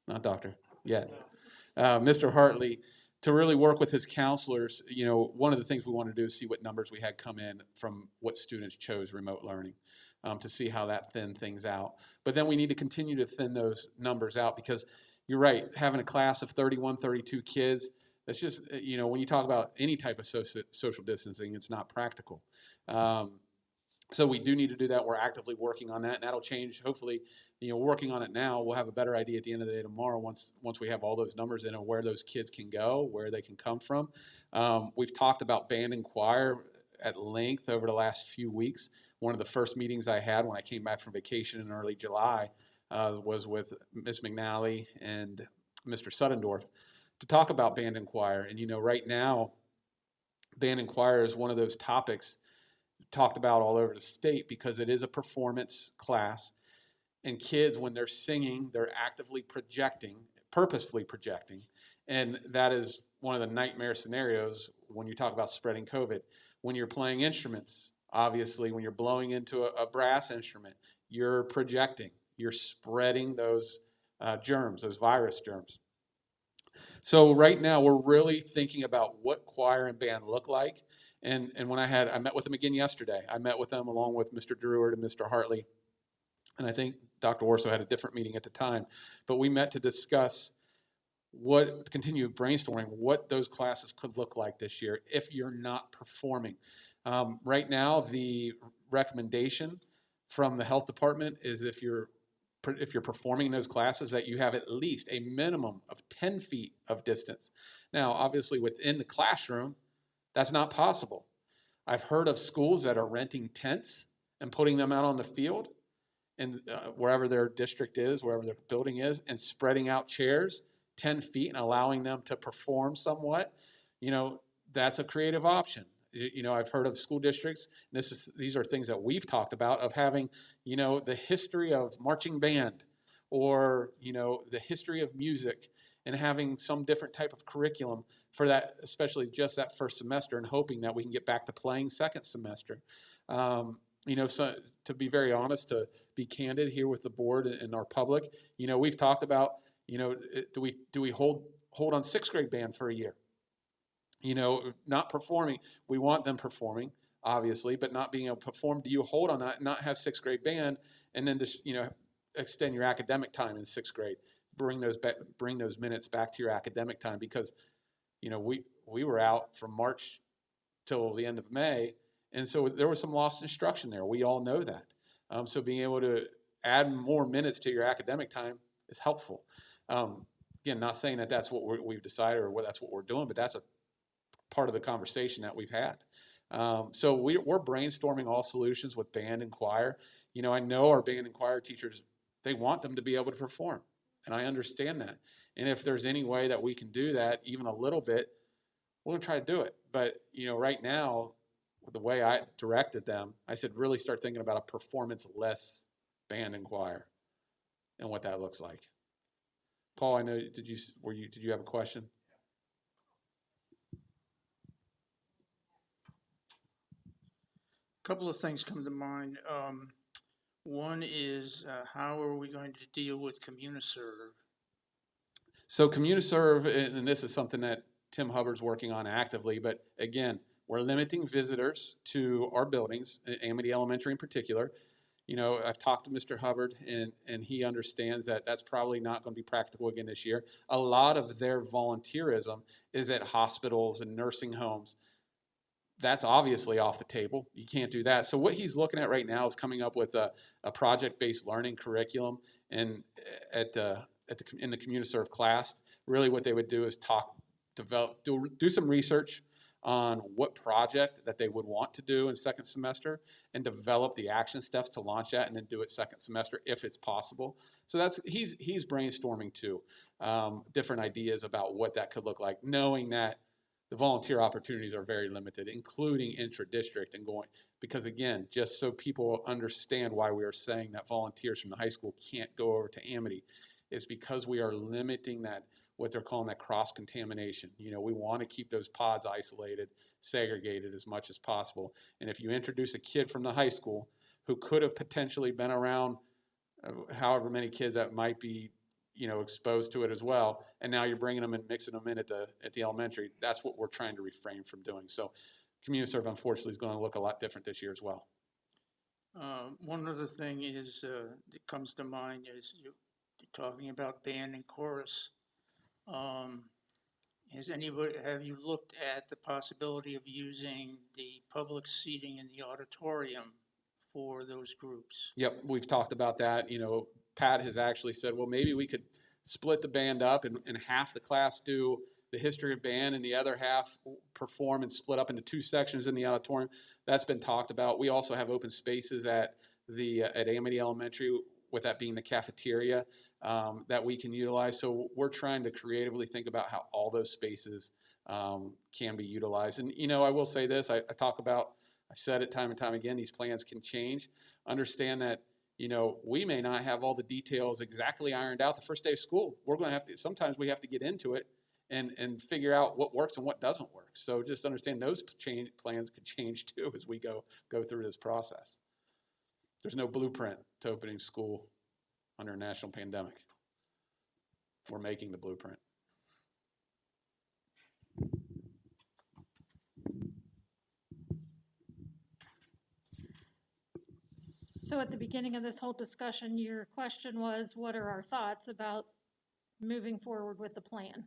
not doctor yet, Mr. Hartley, to really work with his counselors. You know, one of the things we want to do is see what numbers we had come in from what students chose remote learning, to see how that thinned things out. But then we need to continue to thin those numbers out, because you're right, having a class of 31, 32 kids, that's just, you know, when you talk about any type of social distancing, it's not practical. So we do need to do that. We're actively working on that, and that'll change. Hopefully, you know, working on it now, we'll have a better idea at the end of the day tomorrow once we have all those numbers in, and where those kids can go, where they can come from. We've talked about band and choir at length over the last few weeks. One of the first meetings I had when I came back from vacation in early July was with Ms. McNally and Mr. Suddendorf to talk about band and choir. And, you know, right now, band and choir is one of those topics talked about all over the state, because it is a performance class, and kids, when they're singing, they're actively projecting, purposefully projecting, and that is one of the nightmare scenarios when you talk about spreading COVID. When you're playing instruments, obviously, when you're blowing into a brass instrument, you're projecting, you're spreading those germs, those virus germs. So right now, we're really thinking about what choir and band look like. And when I met with them again yesterday. I met with them along with Mr. Dreward and Mr. Hartley. And I think Dr. Orso had a different meeting at the time. But we met to discuss continue brainstorming what those classes could look like this year if you're not performing. Right now, the recommendation from the health department is if you're performing in those classes, that you have at least a minimum of 10 feet of distance. Now, obviously, within the classroom, that's not possible. I've heard of schools that are renting tents and putting them out on the field, and wherever their district is, wherever their building is, and spreading out chairs 10 feet and allowing them to perform somewhat. You know, that's a creative option. You know, I've heard of school districts, and these are things that we've talked about, of having, you know, the history of marching band, or, you know, the history of music, and having some different type of curriculum for that, especially just that first semester, and hoping that we can get back to playing second semester. You know, so to be very honest, to be candid here with the board and our public, you know, we've talked about, you know, do we hold on sixth grade band for a year? You know, not performing. We want them performing, obviously, but not being able to perform. Do you hold on that, not have sixth grade band, and then just, you know, extend your academic time in sixth grade? Bring those minutes back to your academic time, because, you know, we were out from March till the end of May, and so there was some lost instruction there. We all know that. So being able to add more minutes to your academic time is helpful. Again, not saying that that's what we've decided or that's what we're doing, but that's a part of the conversation that we've had. So we're brainstorming all solutions with band and choir. You know, I know our band and choir teachers, they want them to be able to perform, and I understand that. And if there's any way that we can do that, even a little bit, we're gonna try to do it. But, you know, right now, the way I directed them, I said, really start thinking about a performance-less band and choir and what that looks like. Paul, I know, did you have a question? A couple of things come to mind. One is, how are we going to deal with CommuniServe? So CommuniServe, and this is something that Tim Hubbard's working on actively, but again, we're limiting visitors to our buildings, Amity Elementary in particular. You know, I've talked to Mr. Hubbard, and he understands that that's probably not going to be practical again this year. A lot of their volunteerism is at hospitals and nursing homes. that's obviously off the table. You can't do that. So what he's looking at right now is coming up with a project-based learning curriculum, and in the CommuniServe class, really what they would do is do some research on what project that they would want to do in second semester and develop the action steps to launch that, and then do it second semester if it's possible. So he's brainstorming too, different ideas about what that could look like, knowing that the volunteer opportunities are very limited, including intra-district and going, because again, just so people understand why we are saying that volunteers from the high school can't go over to Amity, is because we are limiting that, what they're calling that cross-contamination. You know, we want to keep those pods isolated, segregated as much as possible. And if you introduce a kid from the high school who could have potentially been around however many kids that might be, you know, exposed to it as well, and now you're bringing them and mixing them in at the elementary, that's what we're trying to refrain from doing. So CommuniServe, unfortunately, is going to look a lot different this year as well. One other thing is that comes to mind is you're talking about band and chorus. Have you looked at the possibility of using the public seating in the auditorium for those groups? Yep, we've talked about that. You know, Pat has actually said, well, maybe we could split the band up and half the class do the history of band and the other half perform and split up into two sections in the auditorium. That's been talked about. We also have open spaces at Amity Elementary, with that being the cafeteria, that we can utilize. So we're trying to creatively think about how all those spaces can be utilized. And, you know, I will say this, I said it time and time again, these plans can change. Understand that, you know, we may not have all the details exactly ironed out the first day of school. We're going to have to, sometimes we have to get into it and figure out what works and what doesn't work. So just understand those plans could change too as we go through this process. There's no blueprint to opening school under a national pandemic. We're making the blueprint. So at the beginning of this whole discussion, your question was, what are our thoughts about moving forward with the plan?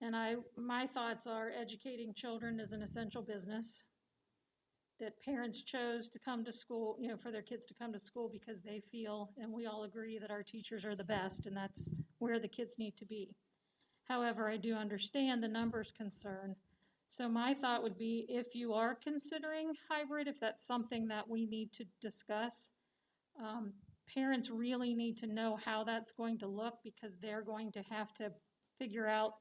And my thoughts are, educating children is an essential business, that parents chose to come to school, you know, for their kids to come to school because they feel, and we all agree, that our teachers are the best, and that's where the kids need to be. However, I do understand the numbers concern. So my thought would be, if you are considering hybrid, if that's something that we need to discuss, parents really need to know how that's going to look, because they're going to have to figure out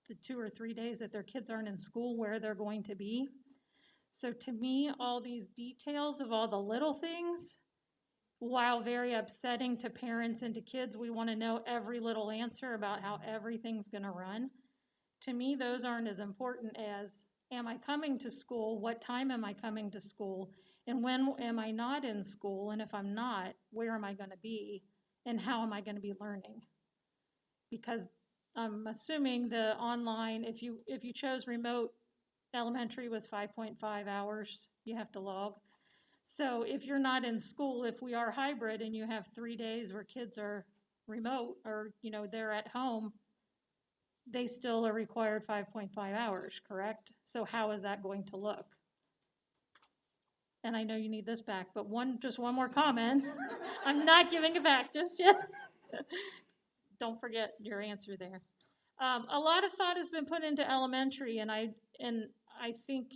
the 2 or 3 days that their kids aren't in school where they're going to be. So to me, all these details of all the little things, while very upsetting to parents and to kids, we want to know every little answer about how everything's going to run. To me, those aren't as important as, am I coming to school? What time am I coming to school? And when am I not in school? And if I'm not, where am I going to be? And how am I going to be learning? Because I'm assuming the online, if you chose remote, elementary was 5.5 hours you have to log. So if you're not in school, if we are hybrid and you have 3 days where kids are remote, or, you know, they're at home, they still are required 5.5 hours, correct? So how is that going to look? And I know you need this back, but just one more comment. I'm not giving it back just yet. Don't forget your answer there. A lot of thought has been put into elementary, and I think,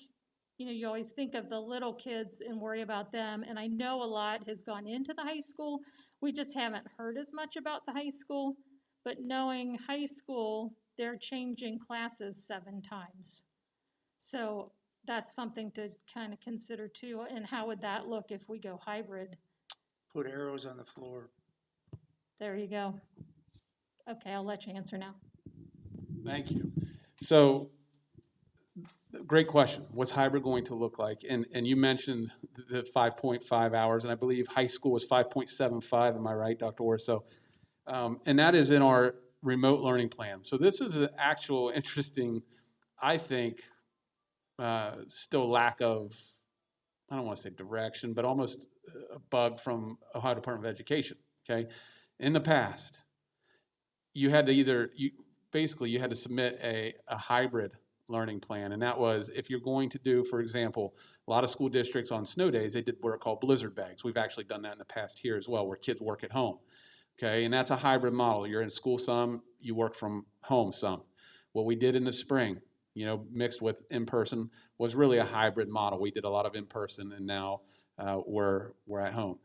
you know, you always think of the little kids and worry about them, and I know a lot has gone into the high school. We just haven't heard as much about the high school, but knowing high school, they're changing classes 7 times. So that's something to kind of consider too, and how would that look if we go hybrid? Put arrows on the floor. There you go. Okay, I'll let you answer now. Thank you. So, great question. What's hybrid going to look like? And you mentioned the 5.5 hours, and I believe high school was 5.75. Am I right, Dr. Orso? And that is in our remote learning plan. So this is an actual interesting, I think, still lack of, I don't want to say direction, but almost a bug from Ohio Department of Education. Okay, in the past, you had to basically you had to submit a hybrid learning plan. And that was, if you're going to do, for example, a lot of school districts on snow days, they did what are called blizzard bags. We've actually done that in the past here as well, where kids work at home. Okay, and that's a hybrid model. You're in school some, you work from home some. What we did in the spring, mixed with in-person, was really a hybrid model. We did a lot of in-person, and now we're at home.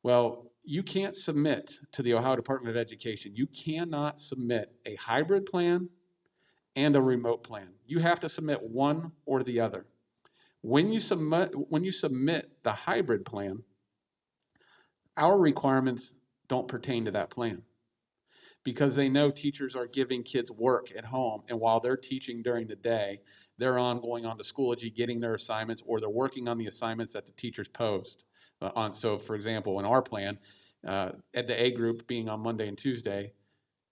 Well, you can't submit to the Ohio Department of Education. You cannot submit a hybrid plan and a remote plan. You have to submit one or the other. When you submit the hybrid plan, our requirements don't pertain to that plan, because they know teachers are giving kids work at home, and while they're teaching during the day, they're going on to Schoology, getting their assignments, or they're working on the assignments that the teachers posed. So, for example, in our plan, at the A group being on Monday and Tuesday,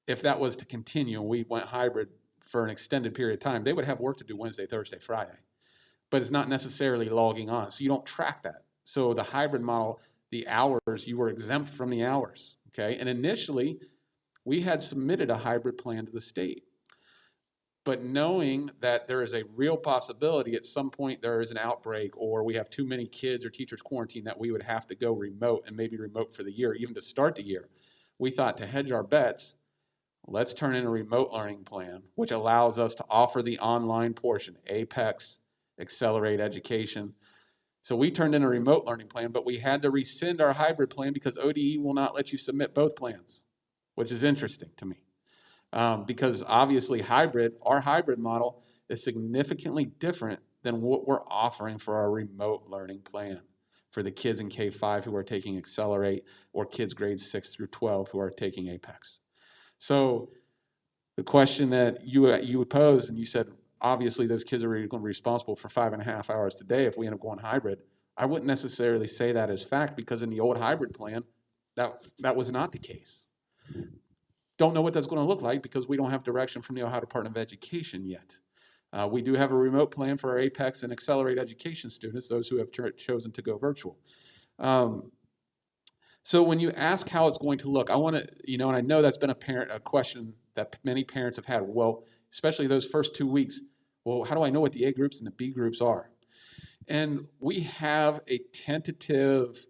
if that was to continue and we went hybrid for an extended period of time, they would have work to do Wednesday, Thursday, Friday. But it's not necessarily logging on, so you don't track that. So the hybrid model, the hours, you were exempt from the hours, okay? And initially, we had submitted a hybrid plan to the state. But knowing that there is a real possibility at some point there is an outbreak, or we have too many kids or teachers quarantined that we would have to go remote, and maybe remote for the year, even to start the year, we thought, to hedge our bets, let's turn in a remote learning plan, which allows us to offer the online portion, Apex, Accelerate Education. So we turned in a remote learning plan, but we had to rescind our hybrid plan because ODE will not let you submit both plans, which is interesting to me. Because obviously our hybrid model is significantly different than what we're offering for our remote learning plan for the kids in K-5 who are taking Accelerate, or kids grades 6 through 12 who are taking Apex. So the question that you posed, and you said, obviously those kids are going to be responsible for 5.5 hours today if we end up going hybrid. I wouldn't necessarily say that as fact, because in the old hybrid plan, that was not the case. Don't know what that's going to look like because we don't have direction from the Ohio Department of Education yet. We do have a remote plan for our Apex and Accelerate Education students, those who have chosen to go virtual. So when you ask how it's going to look, I want to, and I know that's been a question that many parents have had. Well, especially those first 2 weeks, well, how do I know what the A groups and the B groups are? And we have a tentative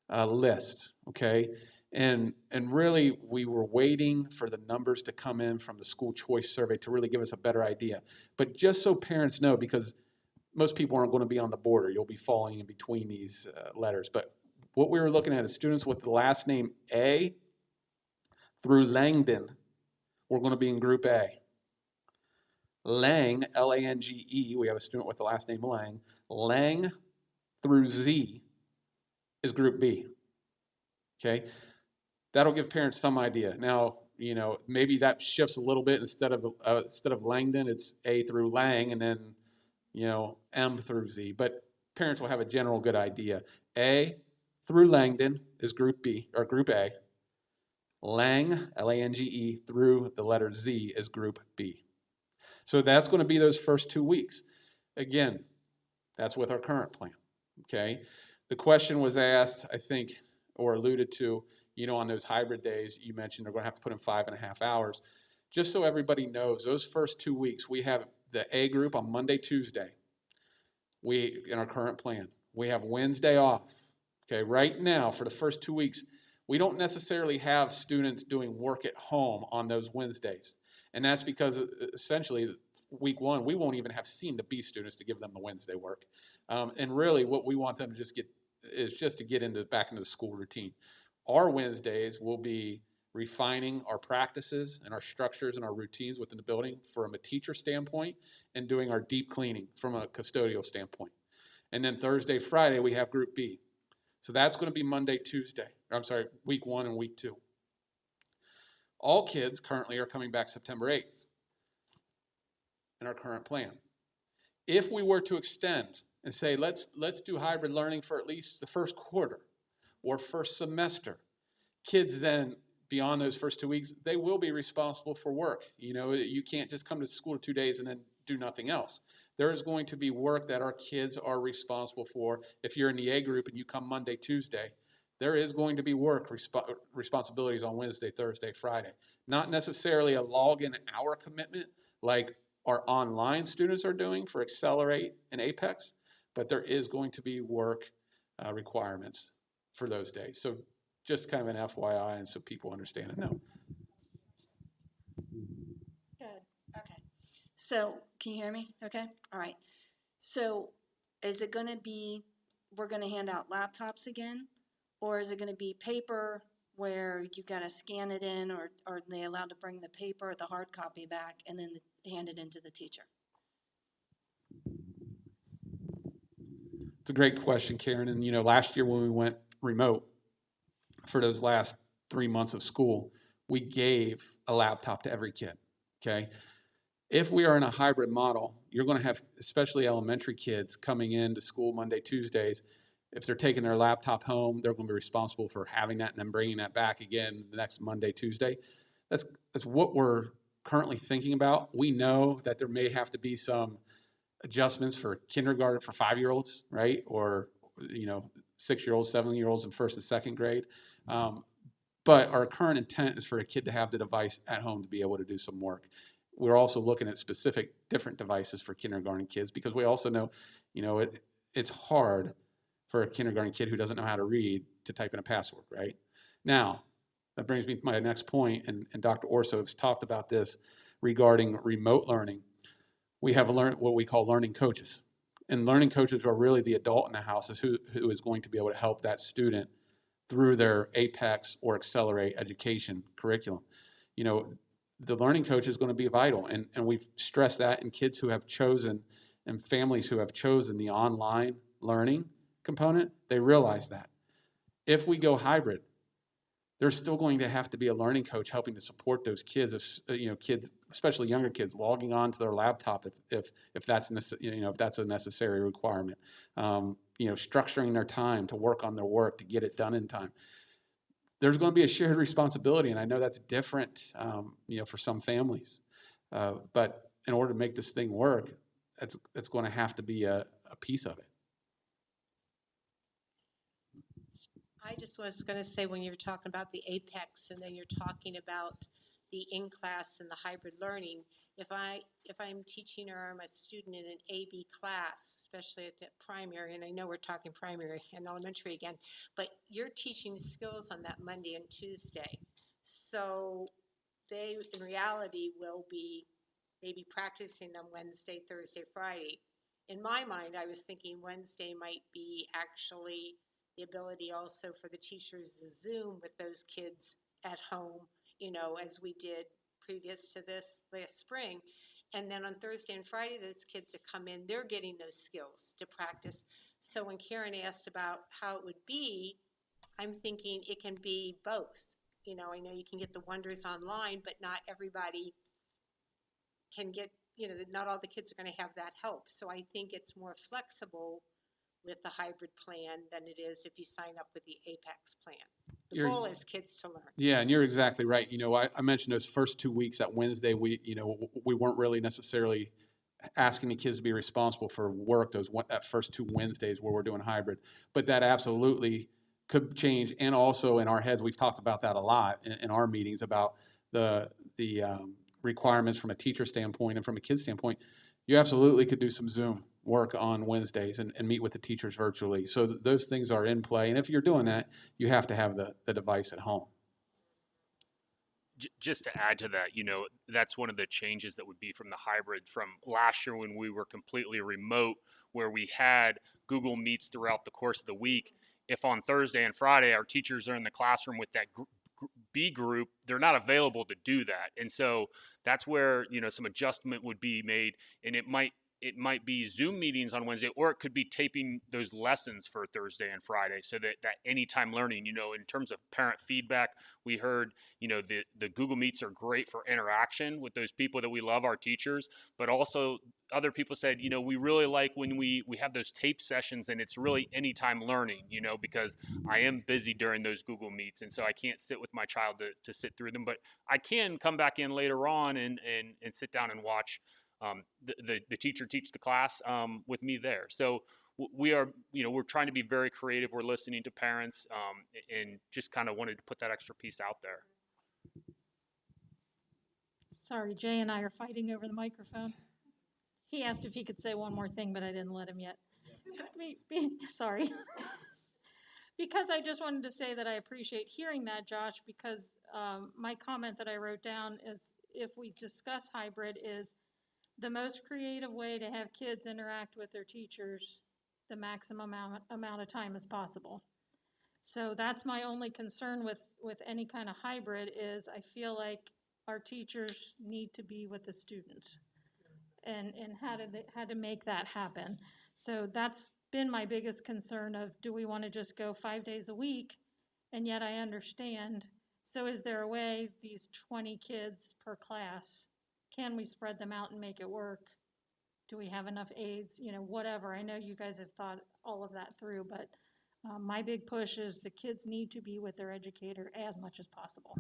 list, okay? And really, we were waiting for the numbers to come in from the school choice survey to really give us a better idea. But just so parents know, because most people aren't going to be on the border, you'll be falling in between these letters. But what we were looking at is students with the last name A through Langdon, we're going to be in Group A. Lang, L-A-N-G-E, we have a student with the last name Lang. Lang through Z is Group B, okay? That'll give parents some idea. Now, maybe that shifts a little bit. Instead of Langdon, it's A through Lang, and then, M through Z. But parents will have a general good idea. A through Langdon is Group B, or Group A. Lang, L-A-N-G-E, through the letter Z is Group B. So that's going to be those first 2 weeks. Again, that's with our current plan, okay? The question was asked, I think, or alluded to, on those hybrid days, you mentioned they're going to have to put in 5.5 hours. Just so everybody knows, those first 2 weeks, we have the A group on Monday, Tuesday. In our current plan, we have Wednesday off. Okay, right now, for the first 2 weeks, we don't necessarily have students doing work at home on those Wednesdays. And that's because essentially, week 1, we won't even have seen the B students to give them the Wednesday work. And really, what we want them to just get back into the school routine. Our Wednesdays will be refining our practices and our structures and our routines within the building from a teacher standpoint, and doing our deep cleaning from a custodial standpoint. And then Thursday, Friday, we have Group B. So that's going to be week 1 and week 2. All kids currently are coming back September 8th in our current plan. If we were to extend and say, let's do hybrid learning for at least the first quarter or first semester, kids then, beyond those first 2 weeks, they will be responsible for work. You can't just come to school 2 days and then do nothing else. There is going to be work that our kids are responsible for. If you're in the A group and you come Monday, Tuesday, there is going to be work responsibilities on Wednesday, Thursday, Friday. Not necessarily a login hour commitment like our online students are doing for Accelerate and Apex, but there is going to be work requirements for those days. So just kind of an FYI, and so people understand and know. Good. Okay. So, can you hear me? Okay. All right. So, is it going to be, we're going to hand out laptops again? Or is it going to be paper where you got to scan it in, or are they allowed to bring the paper, the hard copy back, and then hand it in to the teacher? It's a great question, Karen. And, last year when we went remote for those last 3 months of school, we gave a laptop to every kid, okay? If we are in a hybrid model, you're going to have, especially elementary kids, coming into school Monday, Tuesdays. If they're taking their laptop home, they're going to be responsible for having that and then bringing that back again the next Monday, Tuesday. That's what we're currently thinking about. We know that there may have to be some adjustments for kindergarten for 5-year-olds, right? Or, 6-year-olds, 7-year-olds in first and second grade. But our current intent is for a kid to have the device at home to be able to do some work. We're also looking at specific different devices for kindergarten kids because we also know, it's hard for a kindergarten kid who doesn't know how to read to type in a password, right? Now, that brings me to my next point, and Dr. Orso has talked about this regarding remote learning. We have what we call learning coaches. And learning coaches are really the adult in the house who is going to be able to help that student through their Apex or Accelerate education curriculum. The learning coach is going to be vital, and we've stressed that in kids who have chosen and families who have chosen the online learning component, they realize that. If we go hybrid, there's still going to have to be a learning coach helping to support those kids, kids, especially younger kids, logging on to their laptop if that's if that's a necessary requirement. Structuring their time to work on their work to get it done in time. There's going to be a shared responsibility, and I know that's different, for some families. But in order to make this thing work, it's going to have to be a piece of it. I just was going to say, when you were talking about the Apex and then you're talking about the in-class and the hybrid learning, if I'm teaching or I'm a student in an AB class, especially at the primary, and I know we're talking primary and elementary again, but you're teaching skills on that Monday and Tuesday. So they, in reality, will be maybe practicing them Wednesday, Thursday, Friday. In my mind, I was thinking Wednesday might be actually the ability also for the teachers to Zoom with those kids at home, as we did previous to this last spring. And then on Thursday and Friday, those kids that come in, they're getting those skills to practice. So when Karen asked about how it would be, I'm thinking it can be both. I know you can get the wonders online, but not everybody can get, not all the kids are going to have that help. So I think it's more flexible with the hybrid plan than it is if you sign up with the Apex plan. The goal is kids to learn. Yeah, and you're exactly right. I mentioned those first 2 weeks at Wednesday, we weren't really necessarily asking the kids to be responsible for work that first 2 Wednesdays where we're doing hybrid. But that absolutely could change. And also in our heads, we've talked about that a lot in our meetings about the requirements from a teacher standpoint and from a kid standpoint. You absolutely could do some Zoom work on Wednesdays and meet with the teachers virtually. So those things are in play. And if you're doing that, you have to have the device at home. Just to add to that, that's one of the changes that would be from the hybrid from last year when we were completely remote, where we had Google Meets throughout the course of the week. If on Thursday and Friday our teachers are in the classroom with that B group, they're not available to do that. And so that's where, some adjustment would be made, and it might be Zoom meetings on Wednesday, or it could be taping those lessons for Thursday and Friday, so that anytime learning, in terms of parent feedback, we heard, the Google Meets are great for interaction with those people that we love, our teachers, but also other people said, we really like when we have those tape sessions and it's really anytime learning, because I am busy during those Google Meets. And so I can't sit with my child to sit through them, but I can come back in later on and sit down and watch the teacher teach the class with me there. So we are, we're trying to be very creative. We're listening to parents and just kind of wanted to put that extra piece out there. Sorry, Jay and I are fighting over the microphone. he asked if he could say one more thing, but I didn't let him yet. Sorry. Because I just wanted to say that I appreciate hearing that, Josh, because my comment that I wrote down is if we discuss hybrid is the most creative way to have kids interact with their teachers the maximum amount of time as possible. So that's my only concern with any kind of hybrid is I feel like our teachers need to be with the students and how to make that happen. So that's been my biggest concern of do we want to just go 5 days a week? And yet I understand. So is there a way these 20 kids per class, can we spread them out and make it work? Do we have enough aides? You know, whatever. I know you guys have thought all of that through, but my big push is the kids need to be with their educator as much as possible.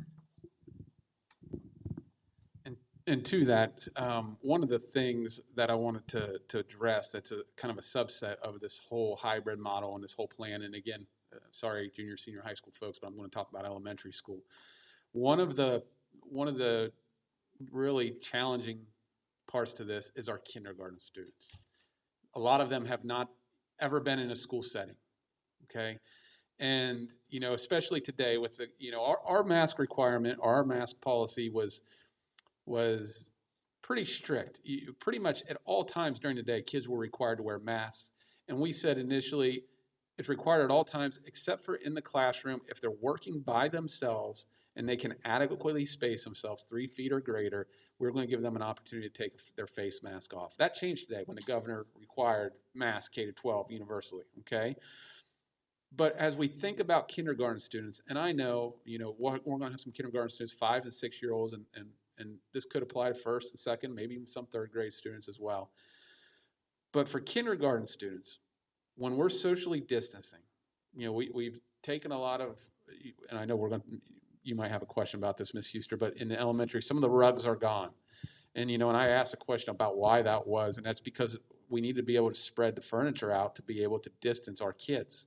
And to that, one of the things that I wanted to address that's a kind of a subset of this whole hybrid model and this whole plan, and again, sorry, junior, senior high school folks, but I'm going to talk about elementary school. One of the really challenging parts to this is our kindergarten students. A lot of them have not ever been in a school setting, okay? And, you know, especially today with the, you know, our mask requirement, our mask policy was pretty strict. Pretty much at all times during the day, kids were required to wear masks. And we said initially, it's required at all times except for in the classroom if they're working by themselves and they can adequately space themselves 3 feet or greater, we're going to give them an opportunity to take their face mask off. That changed today when the governor required masks K-12 universally, okay? But as we think about kindergarten students, and I know, you know, we're going to have some kindergarten students, 5 and 6 year olds, and this could apply to first and second, maybe even some third grade students as well. But for kindergarten students, when we're socially distancing, you know, we've taken a lot of, and I know you might have a question about this, Ms. Huster, but in the elementary, some of the rugs are gone. And, you know, and I asked a question about why that was, and that's because we need to be able to spread the furniture out to be able to distance our kids.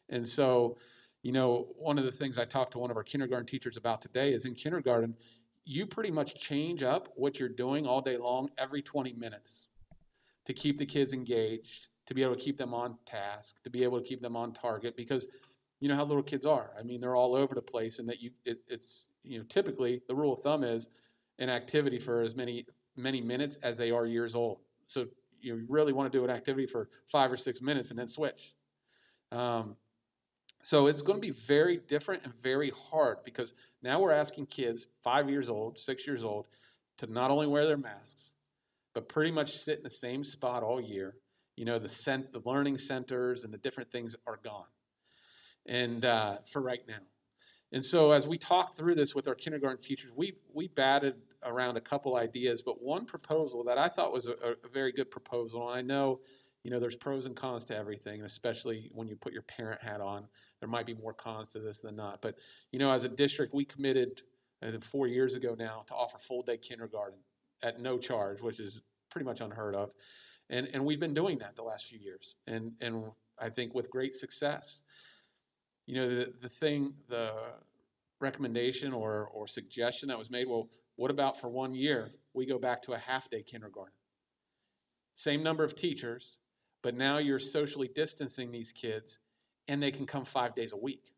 And so, you know, one of the things I talked to one of our kindergarten teachers about today is in kindergarten, you pretty much change up what you're doing all day long every 20 minutes to keep the kids engaged, to be able to keep them on task, to be able to keep them on target, because you know how little kids are. I mean, they're all over the place, and that it's you know, typically the rule of thumb is an activity for as many minutes as they are years old. So you really want to do an activity for 5 or 6 minutes and then switch. So it's going to be very different and very hard because now we're asking kids 5 years old, 6 years old, to not only wear their masks, but pretty much sit in the same spot all year. You know, the learning centers and the different things are gone, and for right now. And so as we talked through this with our kindergarten teachers, we batted around a couple ideas, but one proposal that I thought was a very good proposal, and I know, you know, there's pros and cons to everything, and especially when you put your parent hat on, there might be more cons to this than not. But, you know, as a district, we committed 4 years ago now to offer full day kindergarten at no charge, which is pretty much unheard of. And we've been doing that the last few years, and I think with great success. You know, the recommendation or suggestion that was made, well, what about for 1 year, we go back to a half-day kindergarten? Same number of teachers, but now you're socially distancing these kids, and they can come 5 days a week.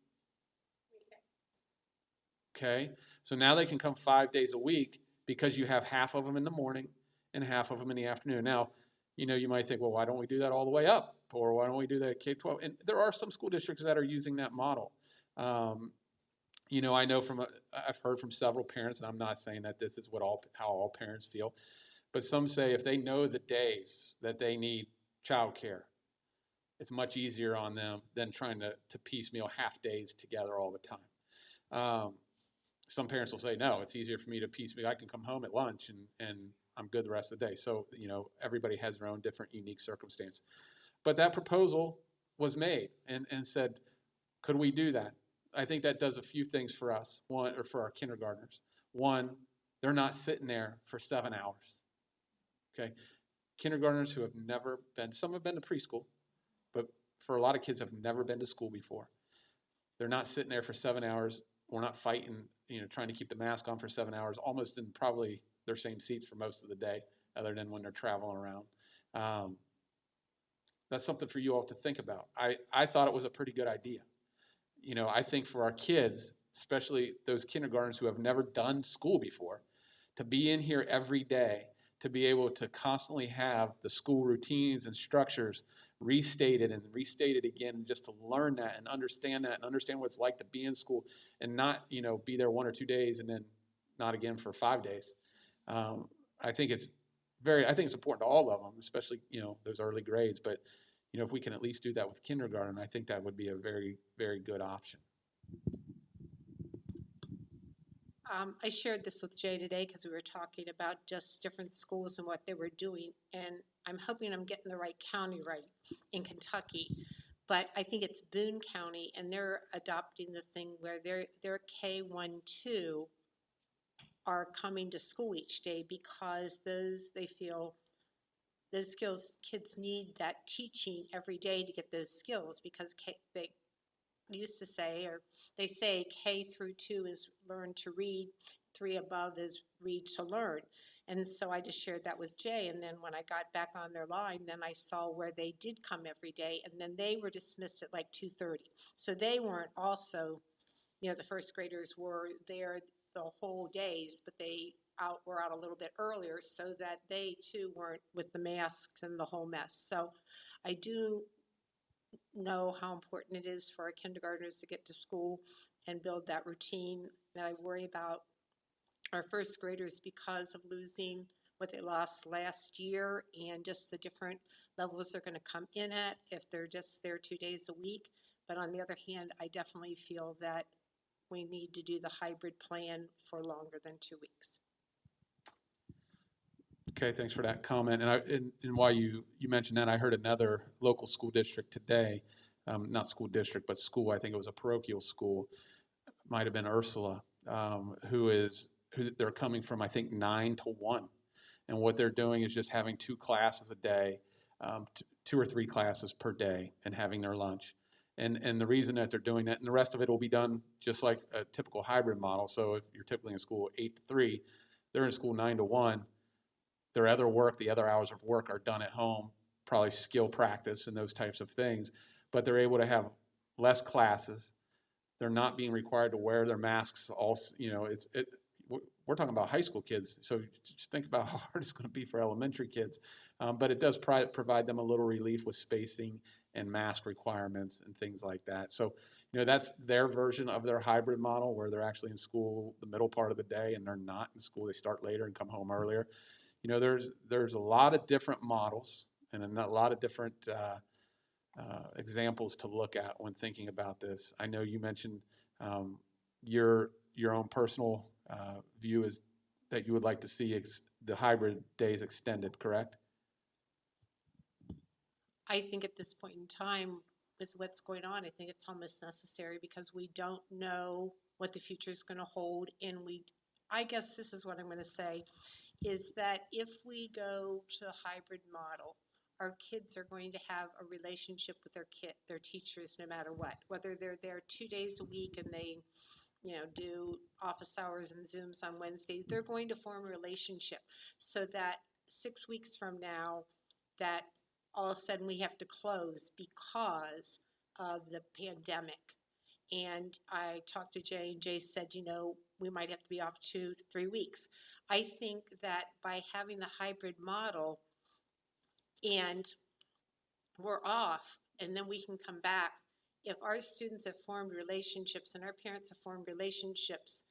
Okay? So now they can come 5 days a week because you have half of them in the morning and half of them in the afternoon. Now, you know, you might think, well, why don't we do that all the way up? Or why don't we do that K-12? And there are some school districts that are using that model. You know, I know I've heard from several parents, and I'm not saying that this is how all parents feel, but some say if they know the days that they need childcare, it's much easier on them than trying to piecemeal half days together all the time. Some parents will say, no, it's easier for me to piecemeal. I can come home at lunch and I'm good the rest of the day. So, you know, everybody has their own different unique circumstance. But that proposal was made and said, could we do that? I think that does a few things for us, or for our kindergartners. One, they're not sitting there for 7 hours. Okay? Kindergartners who have never been, some have been to preschool, but for a lot of kids have never been to school before. They're not sitting there for 7 hours. We're not fighting, you know, trying to keep the mask on for 7 hours, almost in probably their same seats for most of the day, other than when they're traveling around. That's something for you all to think about. I thought it was a pretty good idea. I think for our kids, especially those kindergartners who have never done school before, to be in here every day, to be able to constantly have the school routines and structures restated and restated again, just to learn that and understand what it's like to be in school and not, be there 1 or 2 days and then not again for 5 days. I think it's important to all of them, especially, those early grades. But, if we can at least do that with kindergarten, I think that would be a very, very good option. I shared this with Jay today because we were talking about just different schools and what they were doing. And I'm hoping I'm getting the right county right in Kentucky. But I think it's Boone County, and they're adopting the thing where their K-1-2 are coming to school each day because they feel those skills, kids need that teaching every day to get those skills, because they used to say, or they say K through 2 is learn to read, 3 above is read to learn. And so I just shared that with Jay, and then when I got back on their line, then I saw where they did come every day, and then they were dismissed at like 2:30. So they weren't also, the first graders were there the whole days, but they were out a little bit earlier so that they too weren't with the masks and the whole mess. So I do know how important it is for our kindergartners to get to school and build that routine. And I worry about our first graders because of losing what they lost last year and just the different levels they're going to come in at if they're just there 2 days a week. But on the other hand, I definitely feel that we need to do the hybrid plan for longer than 2 weeks. Okay, thanks for that comment. And while you mentioned that, I heard another local school district today, not school district, but school. I think it was a parochial school, might have been Ursula, who they're coming from, I think, 9 to 1. And what they're doing is just having 2 classes a day, 2 or 3 classes per day, and having their lunch. And the reason that they're doing that, and the rest of it will be done just like a typical hybrid model. So if you're typically in school 8 to 3, they're in school 9 to 1. Their other work, the other hours of work are done at home, probably skill practice and those types of things. But they're able to have less classes. They're not being required to wear their masks. We're talking about high school kids, so just think about how hard it's going to be for elementary kids. But it does provide them a little relief with spacing and mask requirements and things like that. So, that's their version of their hybrid model, where they're actually in school the middle part of the day and they're not in school. They start later and come home earlier. There's a lot of different models and a lot of different examples to look at when thinking about this. I know you mentioned your own personal view is that you would like to see the hybrid days extended, correct? I think at this point in time, with what's going on, I think it's almost necessary because we don't know what the future is going to hold. And I guess this is what I'm going to say, is that if we go to a hybrid model, our kids are going to have a relationship with their teachers no matter what. Whether they're there 2 days a week and they do office hours and Zooms on Wednesday, they're going to form a relationship so that 6 weeks from now, that all of a sudden we have to close because of the pandemic. And I talked to Jay, and Jay said, we might have to be off 2 to 3 weeks. I think that by having the hybrid model and we're off and then we can come back, if our students have formed relationships and our parents have formed relationships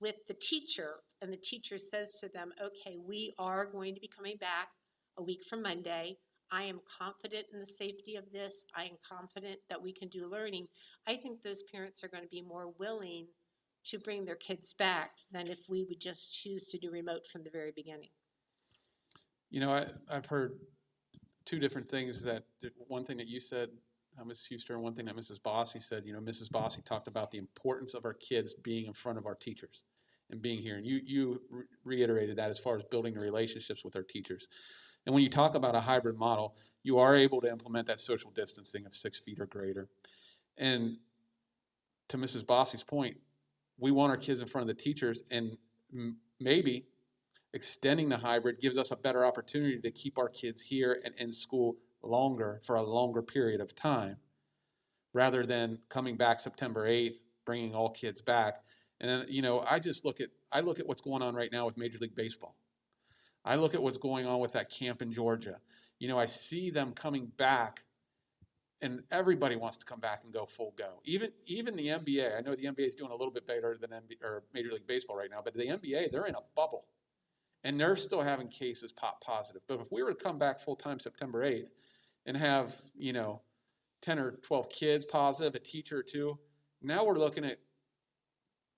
with the teacher, and the teacher says to them, okay, we are going to be coming back a week from Monday. I am confident in the safety of this. I am confident that we can do learning. I think those parents are going to be more willing to bring their kids back than if we would just choose to do remote from the very beginning. I've heard 2 different things. One thing that you said, Mrs. Huster, and one thing that Mrs. Bossy said. Mrs. Bossy talked about the importance of our kids being in front of our teachers and being here. And you reiterated that as far as building the relationships with our teachers. And when you talk about a hybrid model, you are able to implement that social distancing of 6 feet or greater. And to Mrs. Bossy's point, we want our kids in front of the teachers, and maybe extending the hybrid gives us a better opportunity to keep our kids here and in school longer for a longer period of time, rather than coming back September 8th, bringing all kids back. And then, you know, I look at what's going on right now with Major League Baseball. I look at what's going on with that camp in Georgia. You know, I see them coming back, and everybody wants to come back and go full go. Even the NBA. I know the NBA is doing a little bit better than Major League Baseball right now, but the NBA, they're in a bubble, and they're still having cases pop positive. But if we were to come back full time September 8th and have, you know, 10 or 12 kids positive, a teacher or two, now we're looking at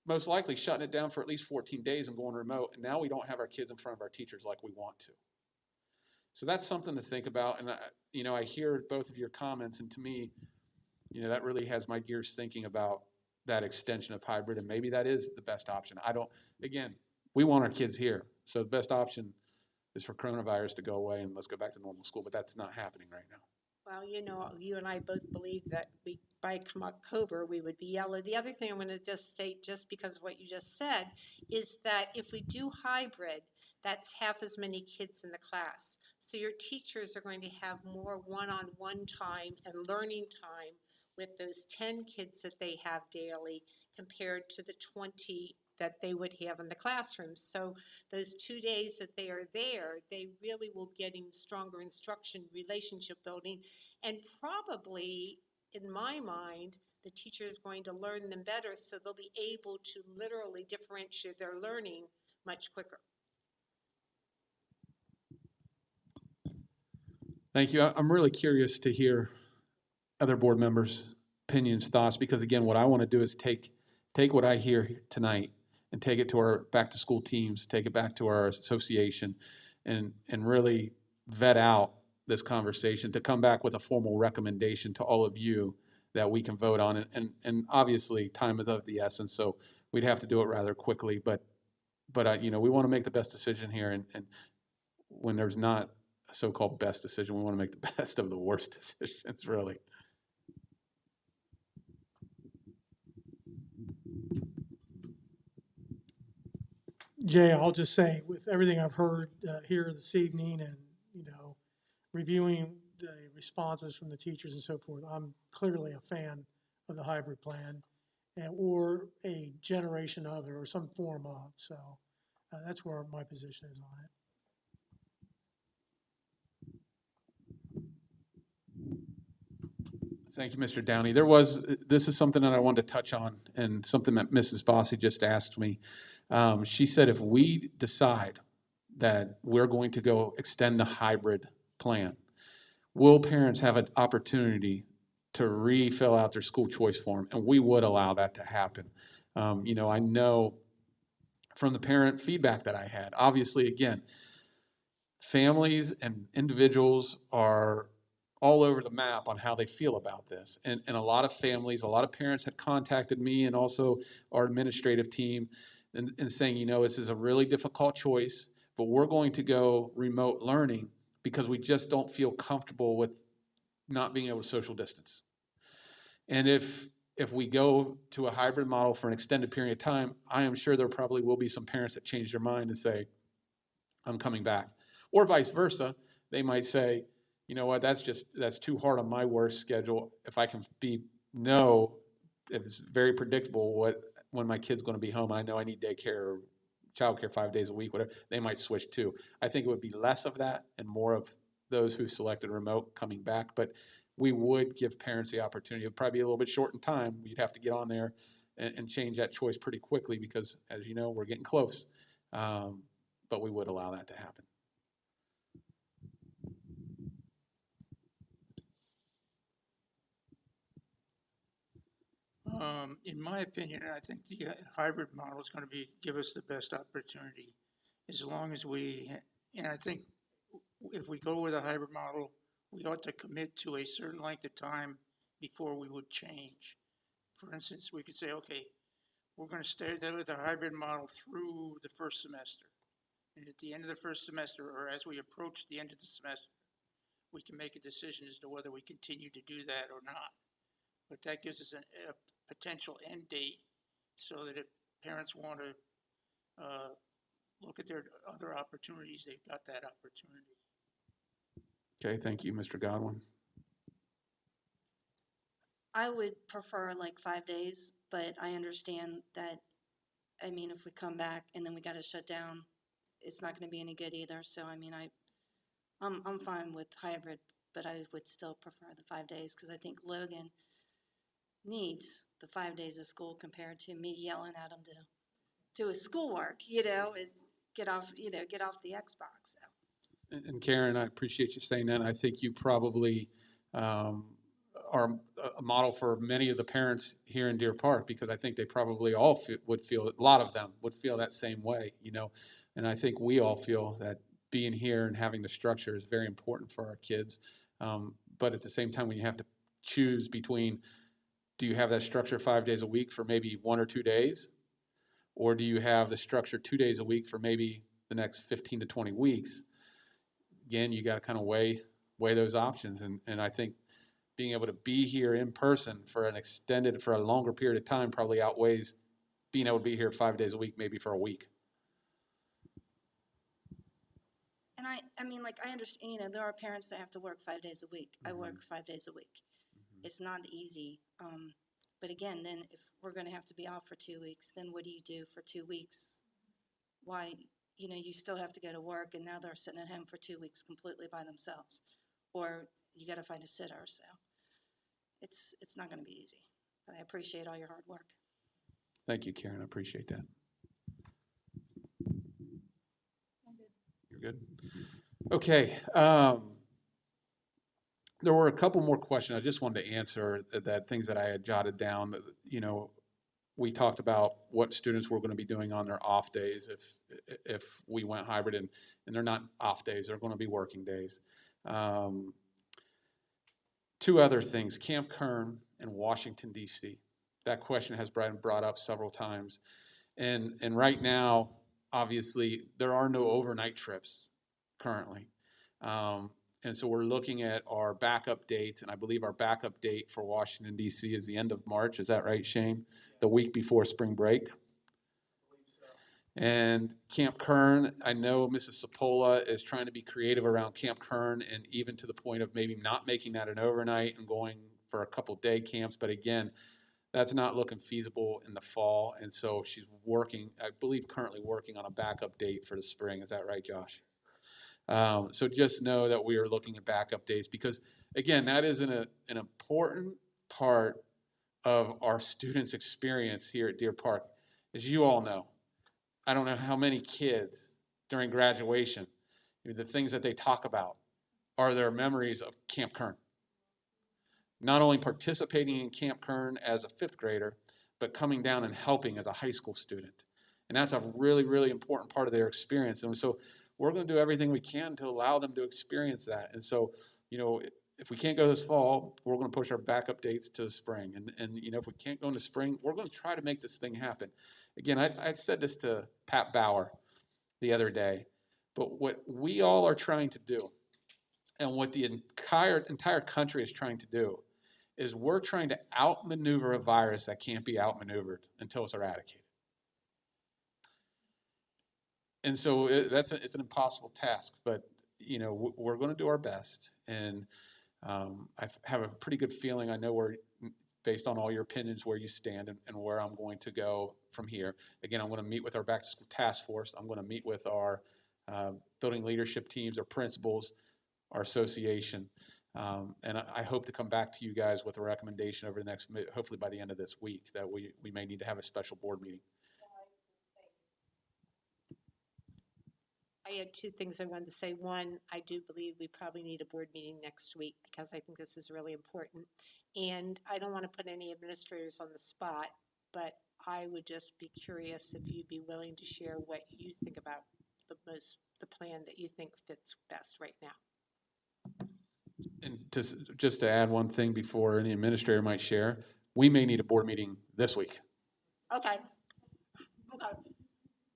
most likely shutting it down for at least 14 days and going remote. And now we don't have our kids in front of our teachers like we want to. So that's something to think about. And, you know, I hear both of your comments, and to me, you know, that really has my gears thinking about that extension of hybrid, and maybe that is the best option. Again, we want our kids here. So the best option is for coronavirus to go away and let's go back to normal school, but that's not happening right now. Well, you know, you and I both believe that by come October, we would be yellow. The other thing I'm going to just state, just because of what you just said, is that if we do hybrid, that's half as many kids in the class. So your teachers are going to have more one-on-one time and learning time with those 10 kids that they have daily compared to the 20 that they would have in the classroom. So those 2 days that they are there, they really will be getting stronger instruction, relationship building, and probably, in my mind, the teacher is going to learn them better, so they'll be able to literally differentiate their learning much quicker. Thank you. I'm really curious to hear other board members' opinions, thoughts, because again, what I want to do is take what I hear tonight and take it to our back to school teams, take it back to our association, and really vet out this conversation to come back with a formal recommendation to all of you that we can vote on. And obviously time is of the essence, so we'd have to do it rather quickly, but you know, we want to make the best decision here, and when there's not a so-called best decision, we want to make the best of the worst decisions, really. Jay, I'll just say, with everything I've heard here this evening, and you know, reviewing the responses from the teachers and so forth, I'm clearly a fan of the hybrid plan, or a generation of it, or some form of. So that's where my position is on it. Thank you, Mr. Downey. This is something that I wanted to touch on, and something that Mrs. Bossy just asked me. She said if we decide that we're going to go extend the hybrid plan, will parents have an opportunity to refill out their school choice form? And we would allow that to happen. You know, I know from the parent feedback that I had, obviously, again, families and individuals are all over the map on how they feel about this. And a lot of families, a lot of parents had contacted me and also our administrative team and saying, you know, this is a really difficult choice, but we're going to go remote learning because we just don't feel comfortable with not being able to social distance. And if we go to a hybrid model for an extended period of time, I am sure there probably will be some parents that change their mind and say, I'm coming back. Or vice versa, they might say, you know what, that's too hard on my work schedule. If I can it's very predictable when my kid's going to be home, I know I need daycare or childcare 5 days a week, whatever, they might switch too. I think it would be less of that and more of those who selected remote coming back, but we would give parents the opportunity. It would probably be a little bit short in time. You'd have to get on there and change that choice pretty quickly because, as you know, we're getting close. But we would allow that to happen. In my opinion, I think the hybrid model is going to give us the best opportunity, as long as and I think if we go with a hybrid model, we ought to commit to a certain length of time before we would change. For instance, we could say, okay, we're going to stay there with a hybrid model through the first semester. And at the end of the first semester, or as we approach the end of the semester, we can make a decision as to whether we continue to do that or not. But that gives us a potential end date so that if parents want to look at their other opportunities, they've got that opportunity. Okay, thank you, Mr. Godwin. I would prefer like 5 days, but I understand that, I mean, if we come back and then we gotta shut down, it's not gonna be any good either. So, I mean, I'm fine with hybrid, but I would still prefer the 5 days, because I think Logan needs the 5 days of school compared to me yelling at him to do his schoolwork, you know, and get off the Xbox, so. And Karen, I appreciate you saying that. And I think you probably are a model for many of the parents here in Deer Park, because I think they probably all would feel, a lot of them would feel that same way, you know. And I think we all feel that being here and having the structure is very important for our kids. But at the same time, when you have to choose between, do you have that structure 5 days a week for maybe 1 or 2 days? Or do you have the structure 2 days a week for maybe the next 15 to 20 weeks? Again, you got to kind of weigh those options. And I think being able to be here in person for a longer period of time probably outweighs being able to be here 5 days a week, maybe for a week. And I mean, like, I understand, you know, there are parents that have to work 5 days a week. I work 5 days a week. It's not easy. But again, then if we're going to have to be off for 2 weeks, then what do you do for 2 weeks? Why, you know, you still have to go to work, and now they're sitting at home for 2 weeks completely by themselves. Or you got to find a sitter, so it's not going to be easy. But I appreciate all your hard work. Thank you, Karen. I appreciate that. You're good? Okay. There were a couple more questions I just wanted to answer, that things that I had jotted down. You know, we talked about what students were going to be doing on their off days if we went hybrid, and they're not off days, they're going to be working days. Two other things, Camp Kern and Washington, D.C. That question has been brought up several times. And right now, obviously, there are no overnight trips currently. And so we're looking at our backup dates, and I believe our backup date for Washington, D.C. is the end of March. Is that right, Shane? The week before spring break? And Camp Kern, I know Mrs. Sapola is trying to be creative around Camp Kern, and even to the point of maybe not making that an overnight and going for a couple day camps. But again, that's not looking feasible in the fall. And so she's working, I believe currently working on a backup date for the spring. Is that right, Josh? So just know that we are looking at backup dates, because again, that is an important part of our students' experience here at Deer Park. As you all know, I don't know how many kids during graduation, the things that they talk about are their memories of Camp Kern. Not only participating in Camp Kern as a 5th grader, but coming down and helping as a high school student. And that's a really, really important part of their experience. And so we're going to do everything we can to allow them to experience that. And so, you know, if we can't go this fall, we're going to push our backup dates to the spring. And you know, if we can't go into spring, we're going to try to make this thing happen. Again, I said this to Pat Bauer the other day, but what we all are trying to do, and what the entire country is trying to do, is we're trying to outmaneuver a virus that can't be outmaneuvered until it's eradicated. And so it's an impossible task, but you know, we're going to do our best. And I have a pretty good feeling. I know where, based on all your opinions, where you stand and where I'm going to go from here. Again, I'm going to meet with our back to school task force. I'm going to meet with our building leadership teams, our principals, our association. And I hope to come back to you guys with a recommendation over the next, hopefully by the end of this week, that we may need to have a special board meeting. I had 2 things I wanted to say. One, I do believe we probably need a board meeting next week, because I think this is really important. And I don't want to put any administrators on the spot, but I would just be curious if you'd be willing to share what you think about the plan that you think fits best right now. And just to add one thing before any administrator might share, we may need a board meeting this week. Okay.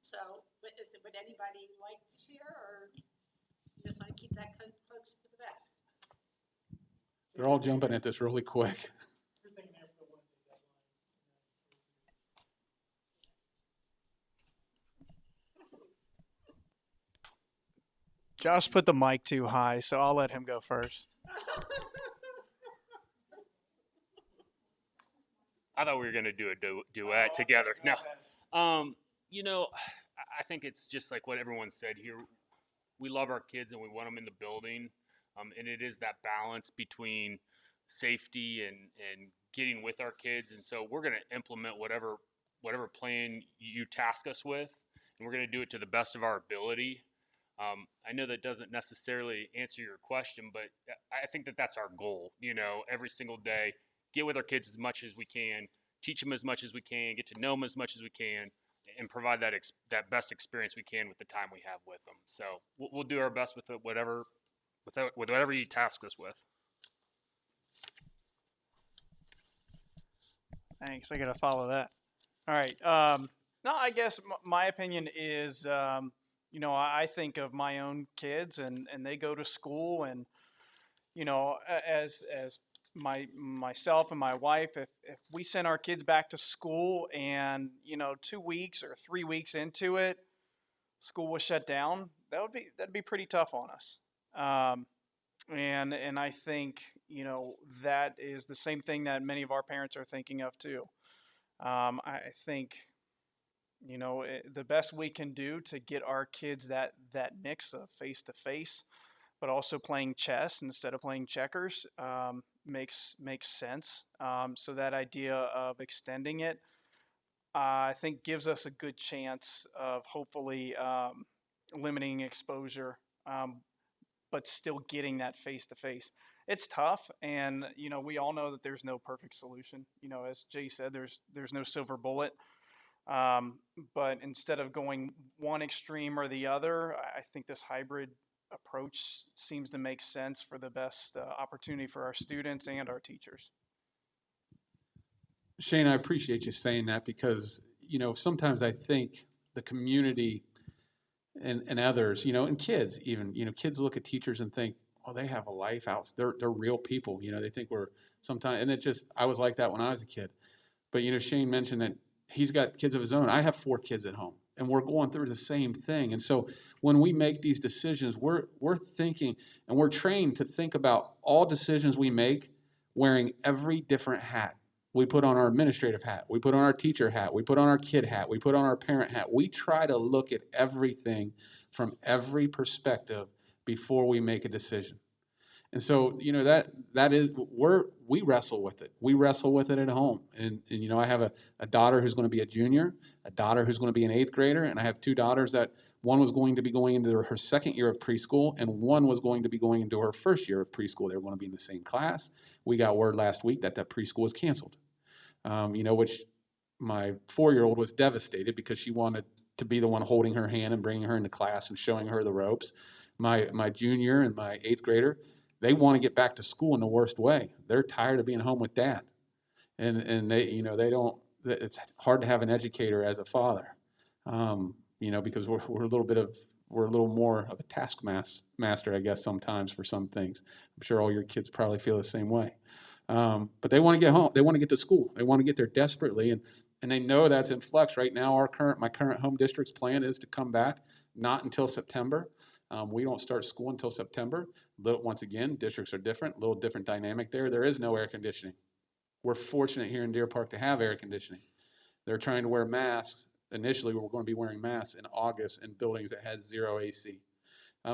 So would anybody like to share, or you just want to keep that close to the vest? They're all jumping at this really quick. Josh put the mic too high, so I'll let him go first. I thought we were gonna do a duet together. No, you know, I think it's just like what everyone said here. We love our kids and we want them in the building, and it is that balance between safety and getting with our kids. And so we're gonna implement whatever plan you task us with, and we're gonna do it to the best of our ability. I know that doesn't necessarily answer your question, but I think that that's our goal. You know, every single day, get with our kids as much as we can, teach them as much as we can, get to know them as much as we can, and provide that best experience we can with the time we have with them. So we'll do our best with whatever you task us with. Thanks. I got to follow that. All right. No, I guess my opinion is, you know, I think of my own kids and they go to school and, you know, as myself and my wife, if we send our kids back to school and, you know, 2 weeks or 3 weeks into it, school was shut down, that'd be pretty tough on us. And I think, you know, that is the same thing that many of our parents are thinking of too. I think, you know, the best we can do to get our kids that mix of face-to-face, but also playing chess instead of playing checkers, makes sense. So that idea of extending it, I think gives us a good chance of hopefully limiting exposure, but still getting that face-to-face. It's tough, and, you know, we all know that there's no perfect solution. You know, as Jay said, there's no silver bullet. But instead of going one extreme or the other, I think this hybrid approach seems to make sense for the best opportunity for our students and our teachers. Shane, I appreciate you saying that because, you know, sometimes I think the community and others, you know, and kids even, you know, kids look at teachers and think, oh, they have a life out. They're real people. You know, they think we're sometimes, and I was like that when I was a kid. But, you know, Shane mentioned that he's got kids of his own. I have 4 kids at home, and we're going through the same thing. And so when we make these decisions, we're thinking, and we're trained to think about all decisions we make wearing every different hat. We put on our administrative hat. We put on our teacher hat. We put on our kid hat. We put on our parent hat. We try to look at everything from every perspective before we make a decision. And so, you know, that is, we wrestle with it. We wrestle with it at home. And you know, I have a daughter who's going to be a junior, a daughter who's going to be an 8th grader, and I have 2 daughters that one was going to be going into her 2nd year of preschool, and one was going to be going into her 1st year of preschool. They were going to be in the same class. We got word last week that preschool was canceled, you know, which my 4-year-old was devastated because she wanted to be the one holding her hand and bringing her into class and showing her the ropes. My junior and my 8th grader, they want to get back to school in the worst way. They're tired of being home with dad. And they, you know, it's hard to have an educator as a father, you know, because we're a little more of a taskmaster, I guess, sometimes for some things. I'm sure all your kids probably feel the same way. But they want to get home. They want to get to school. They want to get there desperately. And they know that's in flux right now. My current home district's plan is to come back, not until September. We don't start school until September. Once again, districts are different, a little different dynamic there. There is no air conditioning. We're fortunate here in Deer Park to have air conditioning. They're trying to wear masks. Initially, we're going to be wearing masks in August in buildings that has 0 AC.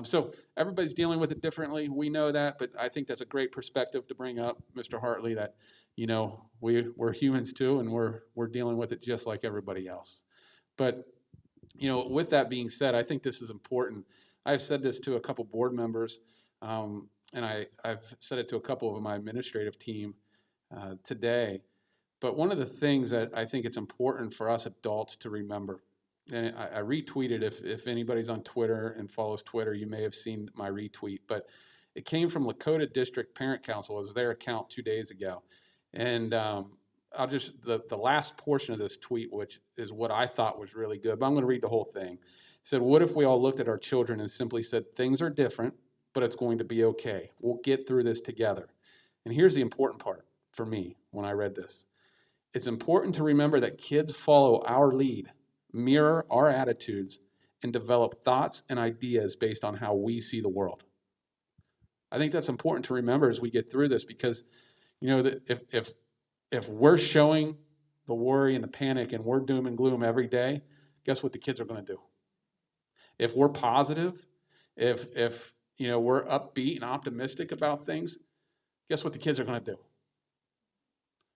So everybody's dealing with it differently. We know that, but I think that's a great perspective to bring up, Mr. Hartley, that, you know, we're humans too, and we're dealing with it just like everybody else. But, you know, with that being said, I think this is important. I've said this to a couple board members, and I've said it to a couple of my administrative team today. But one of the things that I think it's important for us adults to remember, and I retweeted, if anybody's on Twitter and follows Twitter, you may have seen my retweet, but it came from Lakota District Parent Council. It was their account 2 days ago. And I'll just, the last portion of this tweet, which is what I thought was really good, but I'm going to read the whole thing. It said, what if we all looked at our children and simply said, things are different, but it's going to be okay. We'll get through this together. And here's the important part for me when I read this. It's important to remember that kids follow our lead, mirror our attitudes, and develop thoughts and ideas based on how we see the world. I think that's important to remember as we get through this, because, you know, that if we're showing the worry and the panic and we're doom and gloom every day, guess what the kids are going to do? If we're positive, if you know, we're upbeat and optimistic about things, guess what the kids are going to do?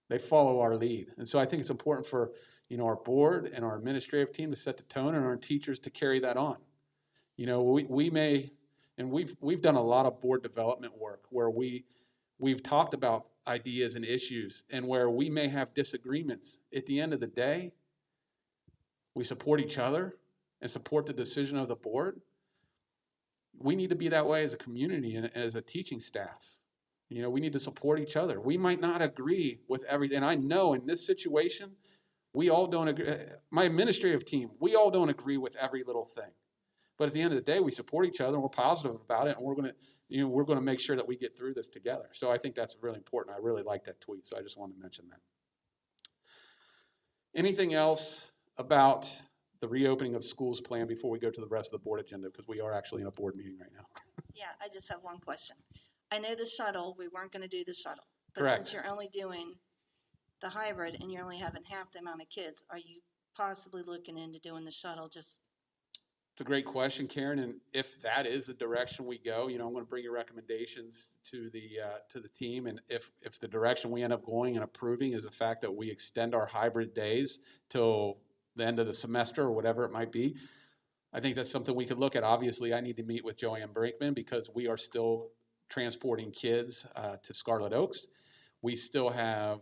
They follow our lead. And so I think it's important for, you know, our board and our administrative team to set the tone, and our teachers to carry that on. You know, we may, and we've done a lot of board development work where we've talked about ideas and issues, and where we may have disagreements. At the end of the day, we support each other and support the decision of the board. We need to be that way as a community and as a teaching staff. You know, we need to support each other. We might not agree with everything. And I know in this situation, we all don't agree. My administrative team, we all don't agree with every little thing. But at the end of the day, we support each other and we're positive about it, and we're going to make sure that we get through this together. So I think that's really important. I really like that tweet, so I just wanted to mention that. Anything else about the reopening of schools plan before we go to the rest of the board agenda, because we are actually in a board meeting right now? Yeah, I just have one question. I know the shuttle, we weren't gonna do the shuttle. But Correct. since you're only doing the hybrid and you're only having half the amount of kids, are you possibly looking into doing the shuttle just? It's a great question, Karen, and if that is the direction we go, you know, I'm going to bring your recommendations to the team, and if the direction we end up going and approving is the fact that we extend our hybrid days till the end of the semester or whatever it might be, I think that's something we could look at. Obviously, I need to meet with Joanne Brinkman because we are still transporting kids to Scarlet Oaks. We still have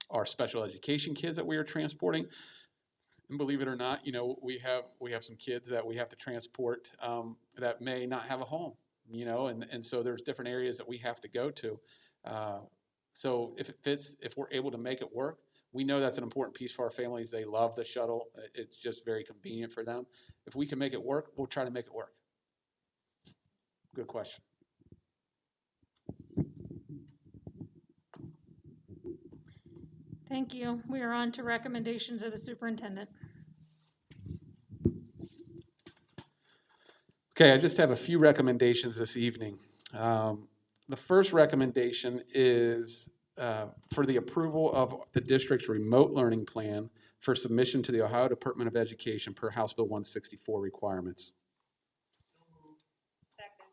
our special education kids that we are transporting. And believe it or not, you know, we have some kids that we have to transport that may not have a home, you know, and so there's different areas that we have to go to. So if it fits, if we're able to make it work, we know that's an important piece for our families. They love the shuttle. It's just very convenient for them. If we can make it work, we'll try to make it work. Good question. Thank you. We are on to recommendations of the superintendent. Okay, I just have a few recommendations this evening. The first recommendation is for the approval of the district's remote learning plan for submission to the Ohio Department of Education per House Bill 164 requirements. Second.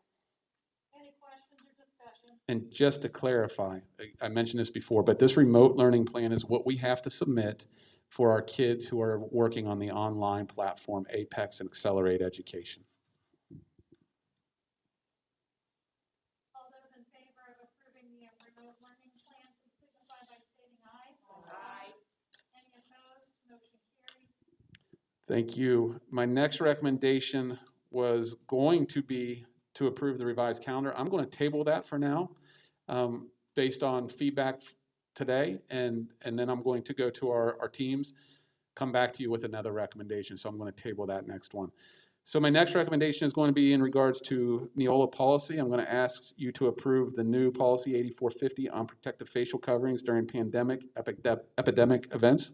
Any questions or discussion? And just to clarify, I mentioned this before, but this remote learning plan is what we have to submit for our kids who are working on the online platform Apex and Accelerate Education. All those in favor of approving the remote learning plan, please signify by stating aye. Aye. Any opposed? Motion carries. Thank you. My next recommendation was going to be to approve the revised calendar. I'm going to table that for now, based on feedback today, and then I'm going to go to our teams, come back to you with another recommendation. So I'm going to table that next one. So my next recommendation is going to be in regards to Neola policy. I'm going to ask you to approve the new policy 8450 on protective facial coverings during pandemic epidemic events.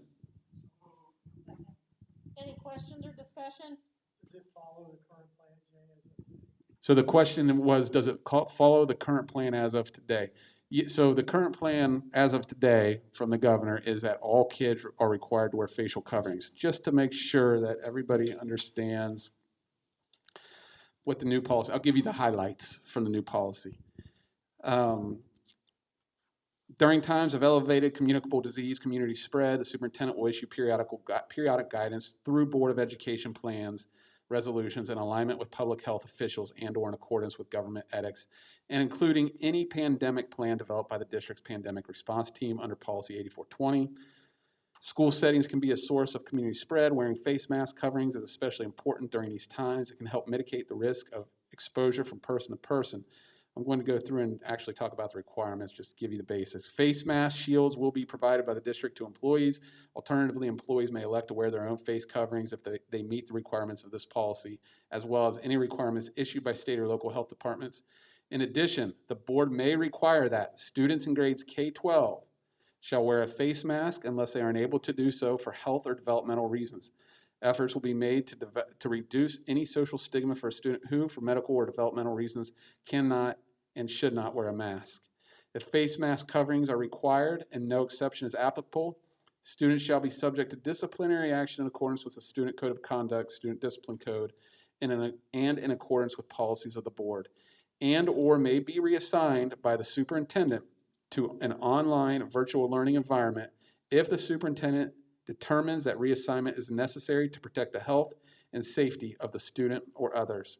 Any questions or discussion? Does it follow the current plan, Jay? So the question was, does it follow the current plan as of today? So the current plan as of today from the governor is that all kids are required to wear facial coverings, just to make sure that everybody understands what the new policy. I'll give you the highlights from the new policy. During times of elevated communicable disease community spread, the superintendent will issue periodic guidance through Board of Education plans, resolutions in alignment with public health officials and/or in accordance with government ethics, and including any pandemic plan developed by the district's pandemic response team under policy 8420. School settings can be a source of community spread. Wearing face mask coverings is especially important during these times. It can help mitigate the risk of exposure from person to person. I'm going to go through and actually talk about the requirements, just to give you the basics. Face mask shields will be provided by the district to employees. Alternatively, employees may elect to wear their own face coverings if they meet the requirements of this policy, as well as any requirements issued by state or local health departments. In addition, the board may require that students in grades K-12 shall wear a face mask unless they are unable to do so for health or developmental reasons. efforts will be made to reduce any social stigma for a student who, for medical or developmental reasons, cannot and should not wear a mask. If face mask coverings are required and no exception is applicable, students shall be subject to disciplinary action in accordance with the Student Code of Conduct, Student Discipline Code, and in accordance with policies of the board, and or may be reassigned by the superintendent to an online virtual learning environment if the superintendent determines that reassignment is necessary to protect the health and safety of the student or others.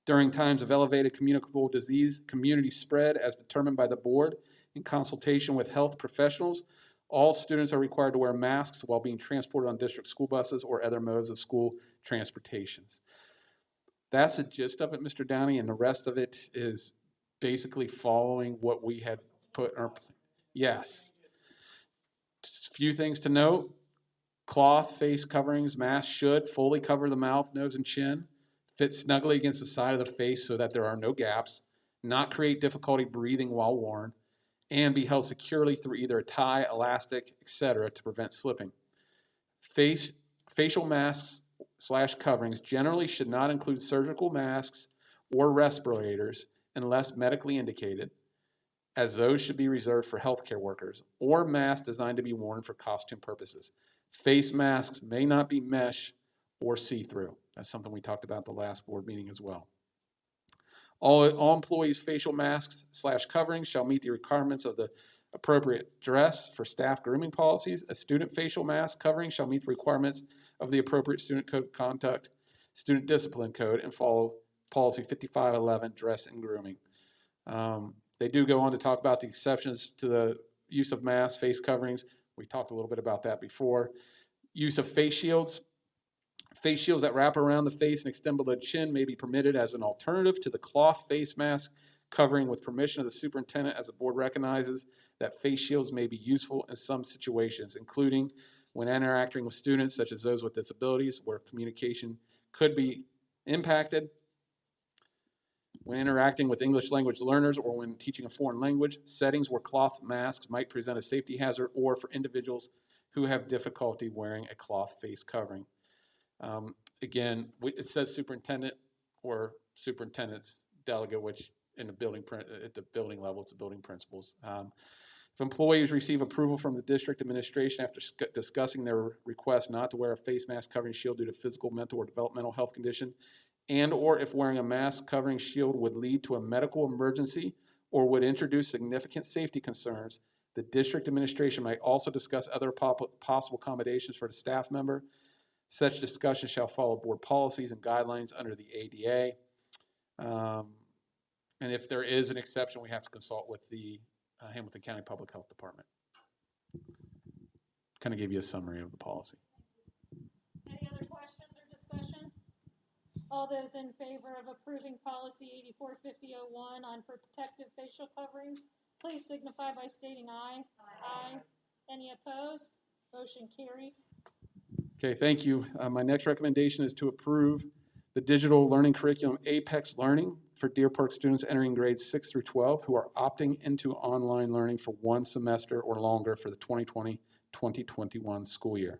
During times of elevated communicable disease community spread as determined by the board in consultation with health professionals, all students are required to wear masks while being transported on district school buses or other modes of school transportations. That's the gist of it, Mr. Downey, and the rest of it is basically following what we had put in our plan. Yes. Just a few things to note. Cloth face coverings, masks should fully cover the mouth, nose, and chin, fit snugly against the side of the face so that there are no gaps, not create difficulty breathing while worn, and be held securely through either a tie, elastic, etc. to prevent slipping. Facial masks / coverings generally should not include surgical masks or respirators unless medically indicated, as those should be reserved for healthcare workers, or masks designed to be worn for costume purposes. Face masks may not be mesh or see-through. That's something we talked about at the last board meeting as well. All employees' facial masks / coverings shall meet the requirements of the appropriate dress for staff grooming policies. A student facial mask covering shall meet the requirements of the appropriate student code of conduct, student discipline code, and follow policy 5511, dress and grooming. They do go on to talk about the exceptions to the use of masks, face coverings. We talked a little bit about that before. Use of face shields. Face shields that wrap around the face and extend below the chin may be permitted as an alternative to the cloth face mask covering with permission of the superintendent, as the board recognizes that face shields may be useful in some situations, including when interacting with students such as those with disabilities where communication could be impacted, when interacting with English language learners, or when teaching a foreign language, settings where cloth masks might present a safety hazard, or for individuals who have difficulty wearing a cloth face covering. Again, it says superintendent or superintendent's delegate, which in the building at the building level, it's the building principals. If employees receive approval from the district administration after discussing their request not to wear a face mask covering shield due to physical, mental, or developmental health condition, and or if wearing a mask covering shield would lead to a medical emergency or would introduce significant safety concerns, the district administration might also discuss other possible accommodations for the staff member. Such discussion shall follow board policies and guidelines under the ADA. And if there is an exception, we have to consult with the Hamilton County Public Health Department. Kind of give you a summary of the policy. Any other questions or discussion? All those in favor of approving policy 845001 on protective facial coverings, please signify by stating aye. Aye. Any opposed? Motion carries. Okay, thank you. My next recommendation is to approve the digital learning curriculum Apex Learning for Deer Park students entering grades 6 through 12 who are opting into online learning for one semester or longer for the 2020-2021 school year.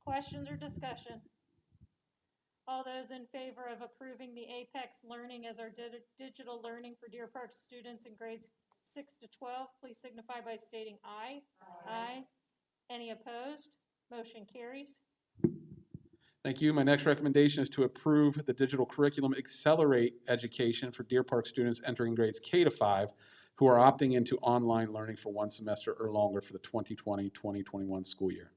Questions or discussion? All those in favor of approving the Apex Learning as our digital learning for Deer Park students in grades 6 to 12, please signify by stating aye. Aye. Any opposed? Motion carries. Thank you. My next recommendation is to approve the digital curriculum Accelerate Education for Deer Park students entering grades K to 5 who are opting into online learning for one semester or longer for the 2020-2021 school year.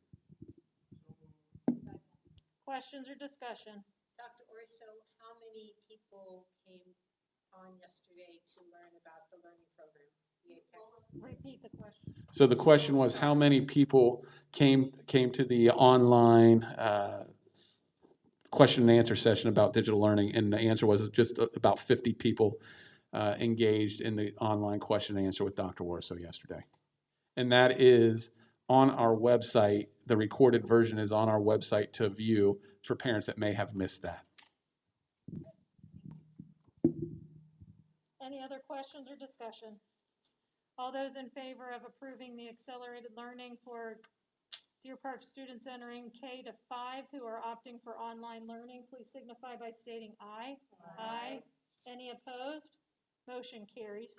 Questions or discussion? Dr. Orso, how many people came on yesterday to learn about the learning program? Repeat the question. So the question was, how many people came to the online question and answer session about digital learning? And the answer was just about 50 people engaged in the online question and answer with Dr. Warso yesterday. And that is on our website. The recorded version is on our website to view for parents that may have missed that. Any other questions or discussion? All those in favor of approving the accelerated learning for Deer Park students entering K to 5 who are opting for online learning, please signify by stating aye. Aye. Any opposed? Motion carries.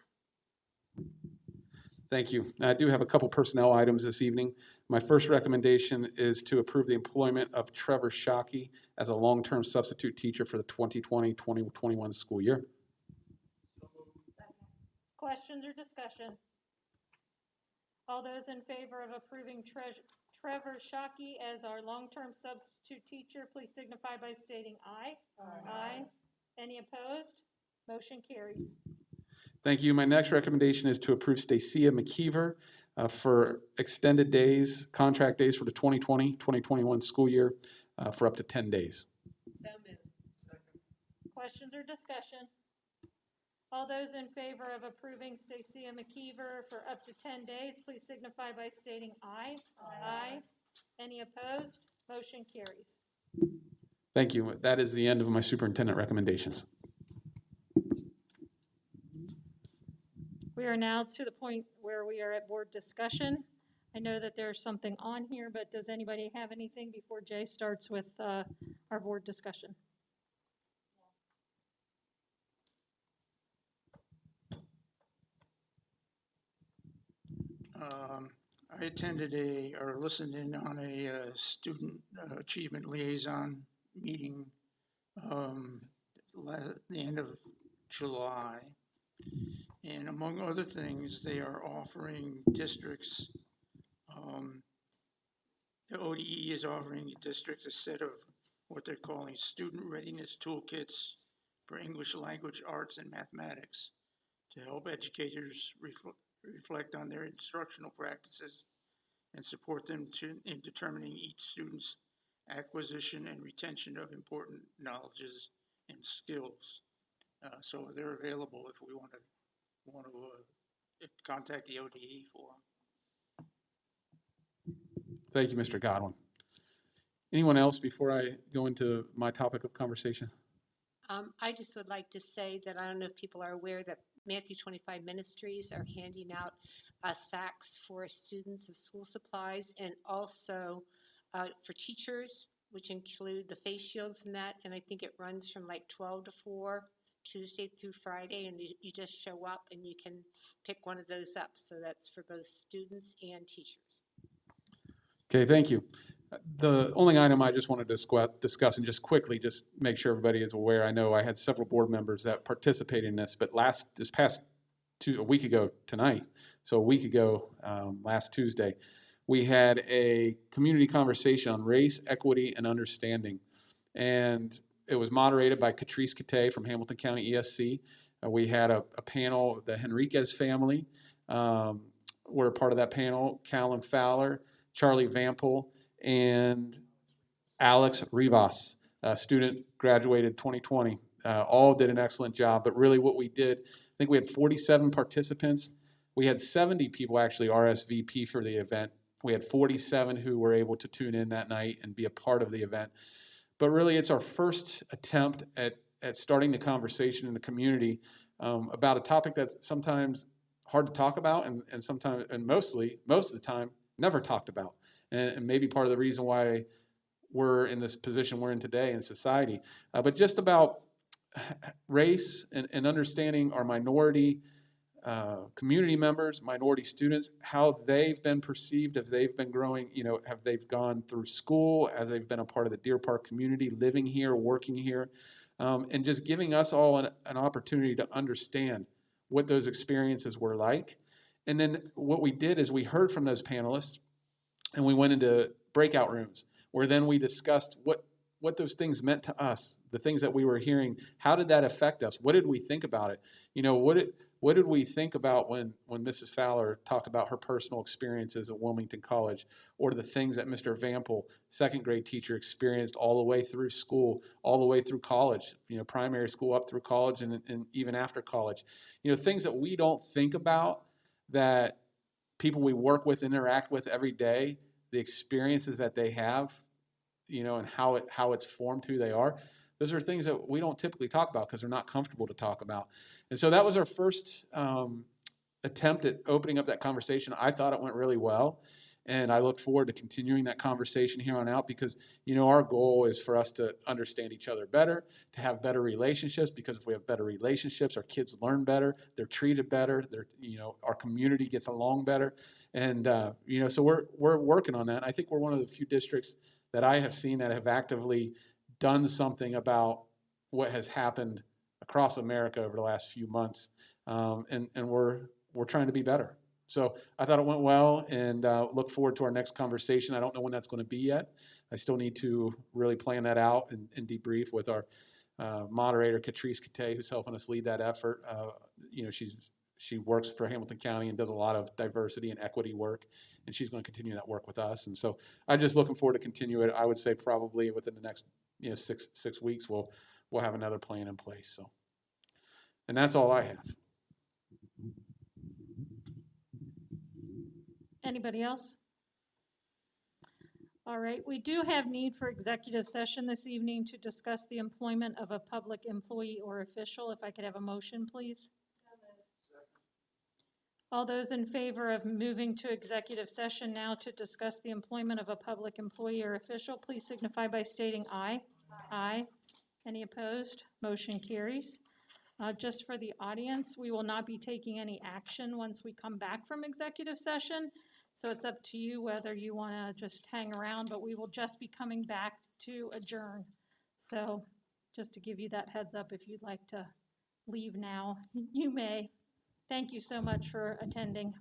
Thank you. I do have a couple personnel items this evening. My first recommendation is to approve the employment of Trevor Shockey as a long-term substitute teacher for the 2020-2021 school year. Questions or discussion? All those in favor of approving Trevor Shockey as our long-term substitute teacher, please signify by stating aye. Aye. Any opposed? Motion carries. Thank you. My next recommendation is to approve Stacia McKeever for extended days, contract days for the 2020-2021 school year for up to 10 days. So moved. Questions or discussion? All those in favor of approving Stacia McKeever for up to 10 days, please signify by stating aye. Aye. Any opposed? Motion carries. Thank you. That is the end of my superintendent recommendations. We are now to the point where we are at board discussion. I know that there's something on here, but does anybody have anything before Jay starts with our board discussion? I attended or listened in on a student achievement liaison meeting the end of July. And among other things, they are offering districts, the ODE is offering districts a set of what they're calling student readiness toolkits for English language, arts, and mathematics to help educators reflect on their instructional practices and support them in determining each student's acquisition and retention of important knowledges and skills. So they're available if we want to contact the ODE for them. Thank you, Mr. Godwin. Anyone else before I go into my topic of conversation? I just would like to say that I don't know if people are aware that Matthew 25 Ministries are handing out sacks for students of school supplies and also for teachers, which include the face shields and that. And I think it runs from like 12 to 4, Tuesday through Friday, and you just show up and you can pick one of those up. So that's for both students and teachers. Okay, thank you. The only item I just wanted to discuss and just quickly just make sure everybody is aware. I know I had several board members that participated in this, but a week ago tonight, so a week ago, last Tuesday, we had a community conversation on race, equity, and understanding. And it was moderated by Catrice Kate from Hamilton County ESC. We had a panel, the Henriquez family were a part of that panel, Callum Fowler, Charlie Vampel, and Alex Rivas, a student graduated 2020. All did an excellent job, but really what we did, I think we had 47 participants. We had 70 people actually RSVP for the event. We had 47 who were able to tune in that night and be a part of the event. But really it's our first attempt at starting the conversation in the community about a topic that's sometimes hard to talk about and sometimes, and most of the time, never talked about. And maybe part of the reason why we're in this position we're in today in society. But just about race and understanding our minority community members, minority students, how they've been perceived as they've been growing, have they've gone through school, as they've been a part of the Deer Park community, living here, working here, and just giving us all an opportunity to understand what those experiences were like. And then what we did is we heard from those panelists and we went into breakout rooms where then we discussed what those things meant to us, the things that we were hearing. How did that affect us? What did we think about it? What did we think about when Mrs. Fowler talked about her personal experiences at Wilmington College, or the things that Mr. Vampel, second grade teacher, experienced all the way through school, all the way through college, primary school up through college and even after college. Things that we don't think about, that people we work with, interact with every day, the experiences that they have, and how it's formed who they are. Those are things that we don't typically talk about because they're not comfortable to talk about. And so that was our first attempt at opening up that conversation. I thought it went really well. And I look forward to continuing that conversation here on out because, our goal is for us to understand each other better, to have better relationships, because if we have better relationships, our kids learn better, they're treated better, our community gets along better. And, so we're working on that. I think we're one of the few districts that I have seen that have actively done something about what has happened across America over the last few months. And we're trying to be better. So I thought it went well, and look forward to our next conversation. I don't know when that's going to be yet. I still need to really plan that out and debrief with our moderator, Catrice Kate, who's helping us lead that effort. She works for Hamilton County and does a lot of diversity and equity work, and she's going to continue that work with us. And so I'm just looking forward to continue it. I would say probably within the next 6 weeks we'll have another plan in place. So, and that's all I have. Anybody else? All right, we do have need for executive session this evening to discuss the employment of a public employee or official. If I could have a motion, please. All those in favor of moving to executive session now to discuss the employment of a public employee or official, please signify by stating aye. Aye. Any opposed? Motion carries. Just for the audience, we will not be taking any action once we come back from executive session. So it's up to you whether you want to just hang around, but we will just be coming back to adjourn. So just to give you that heads up, if you'd like to leave now, you may. Thank you so much for attending.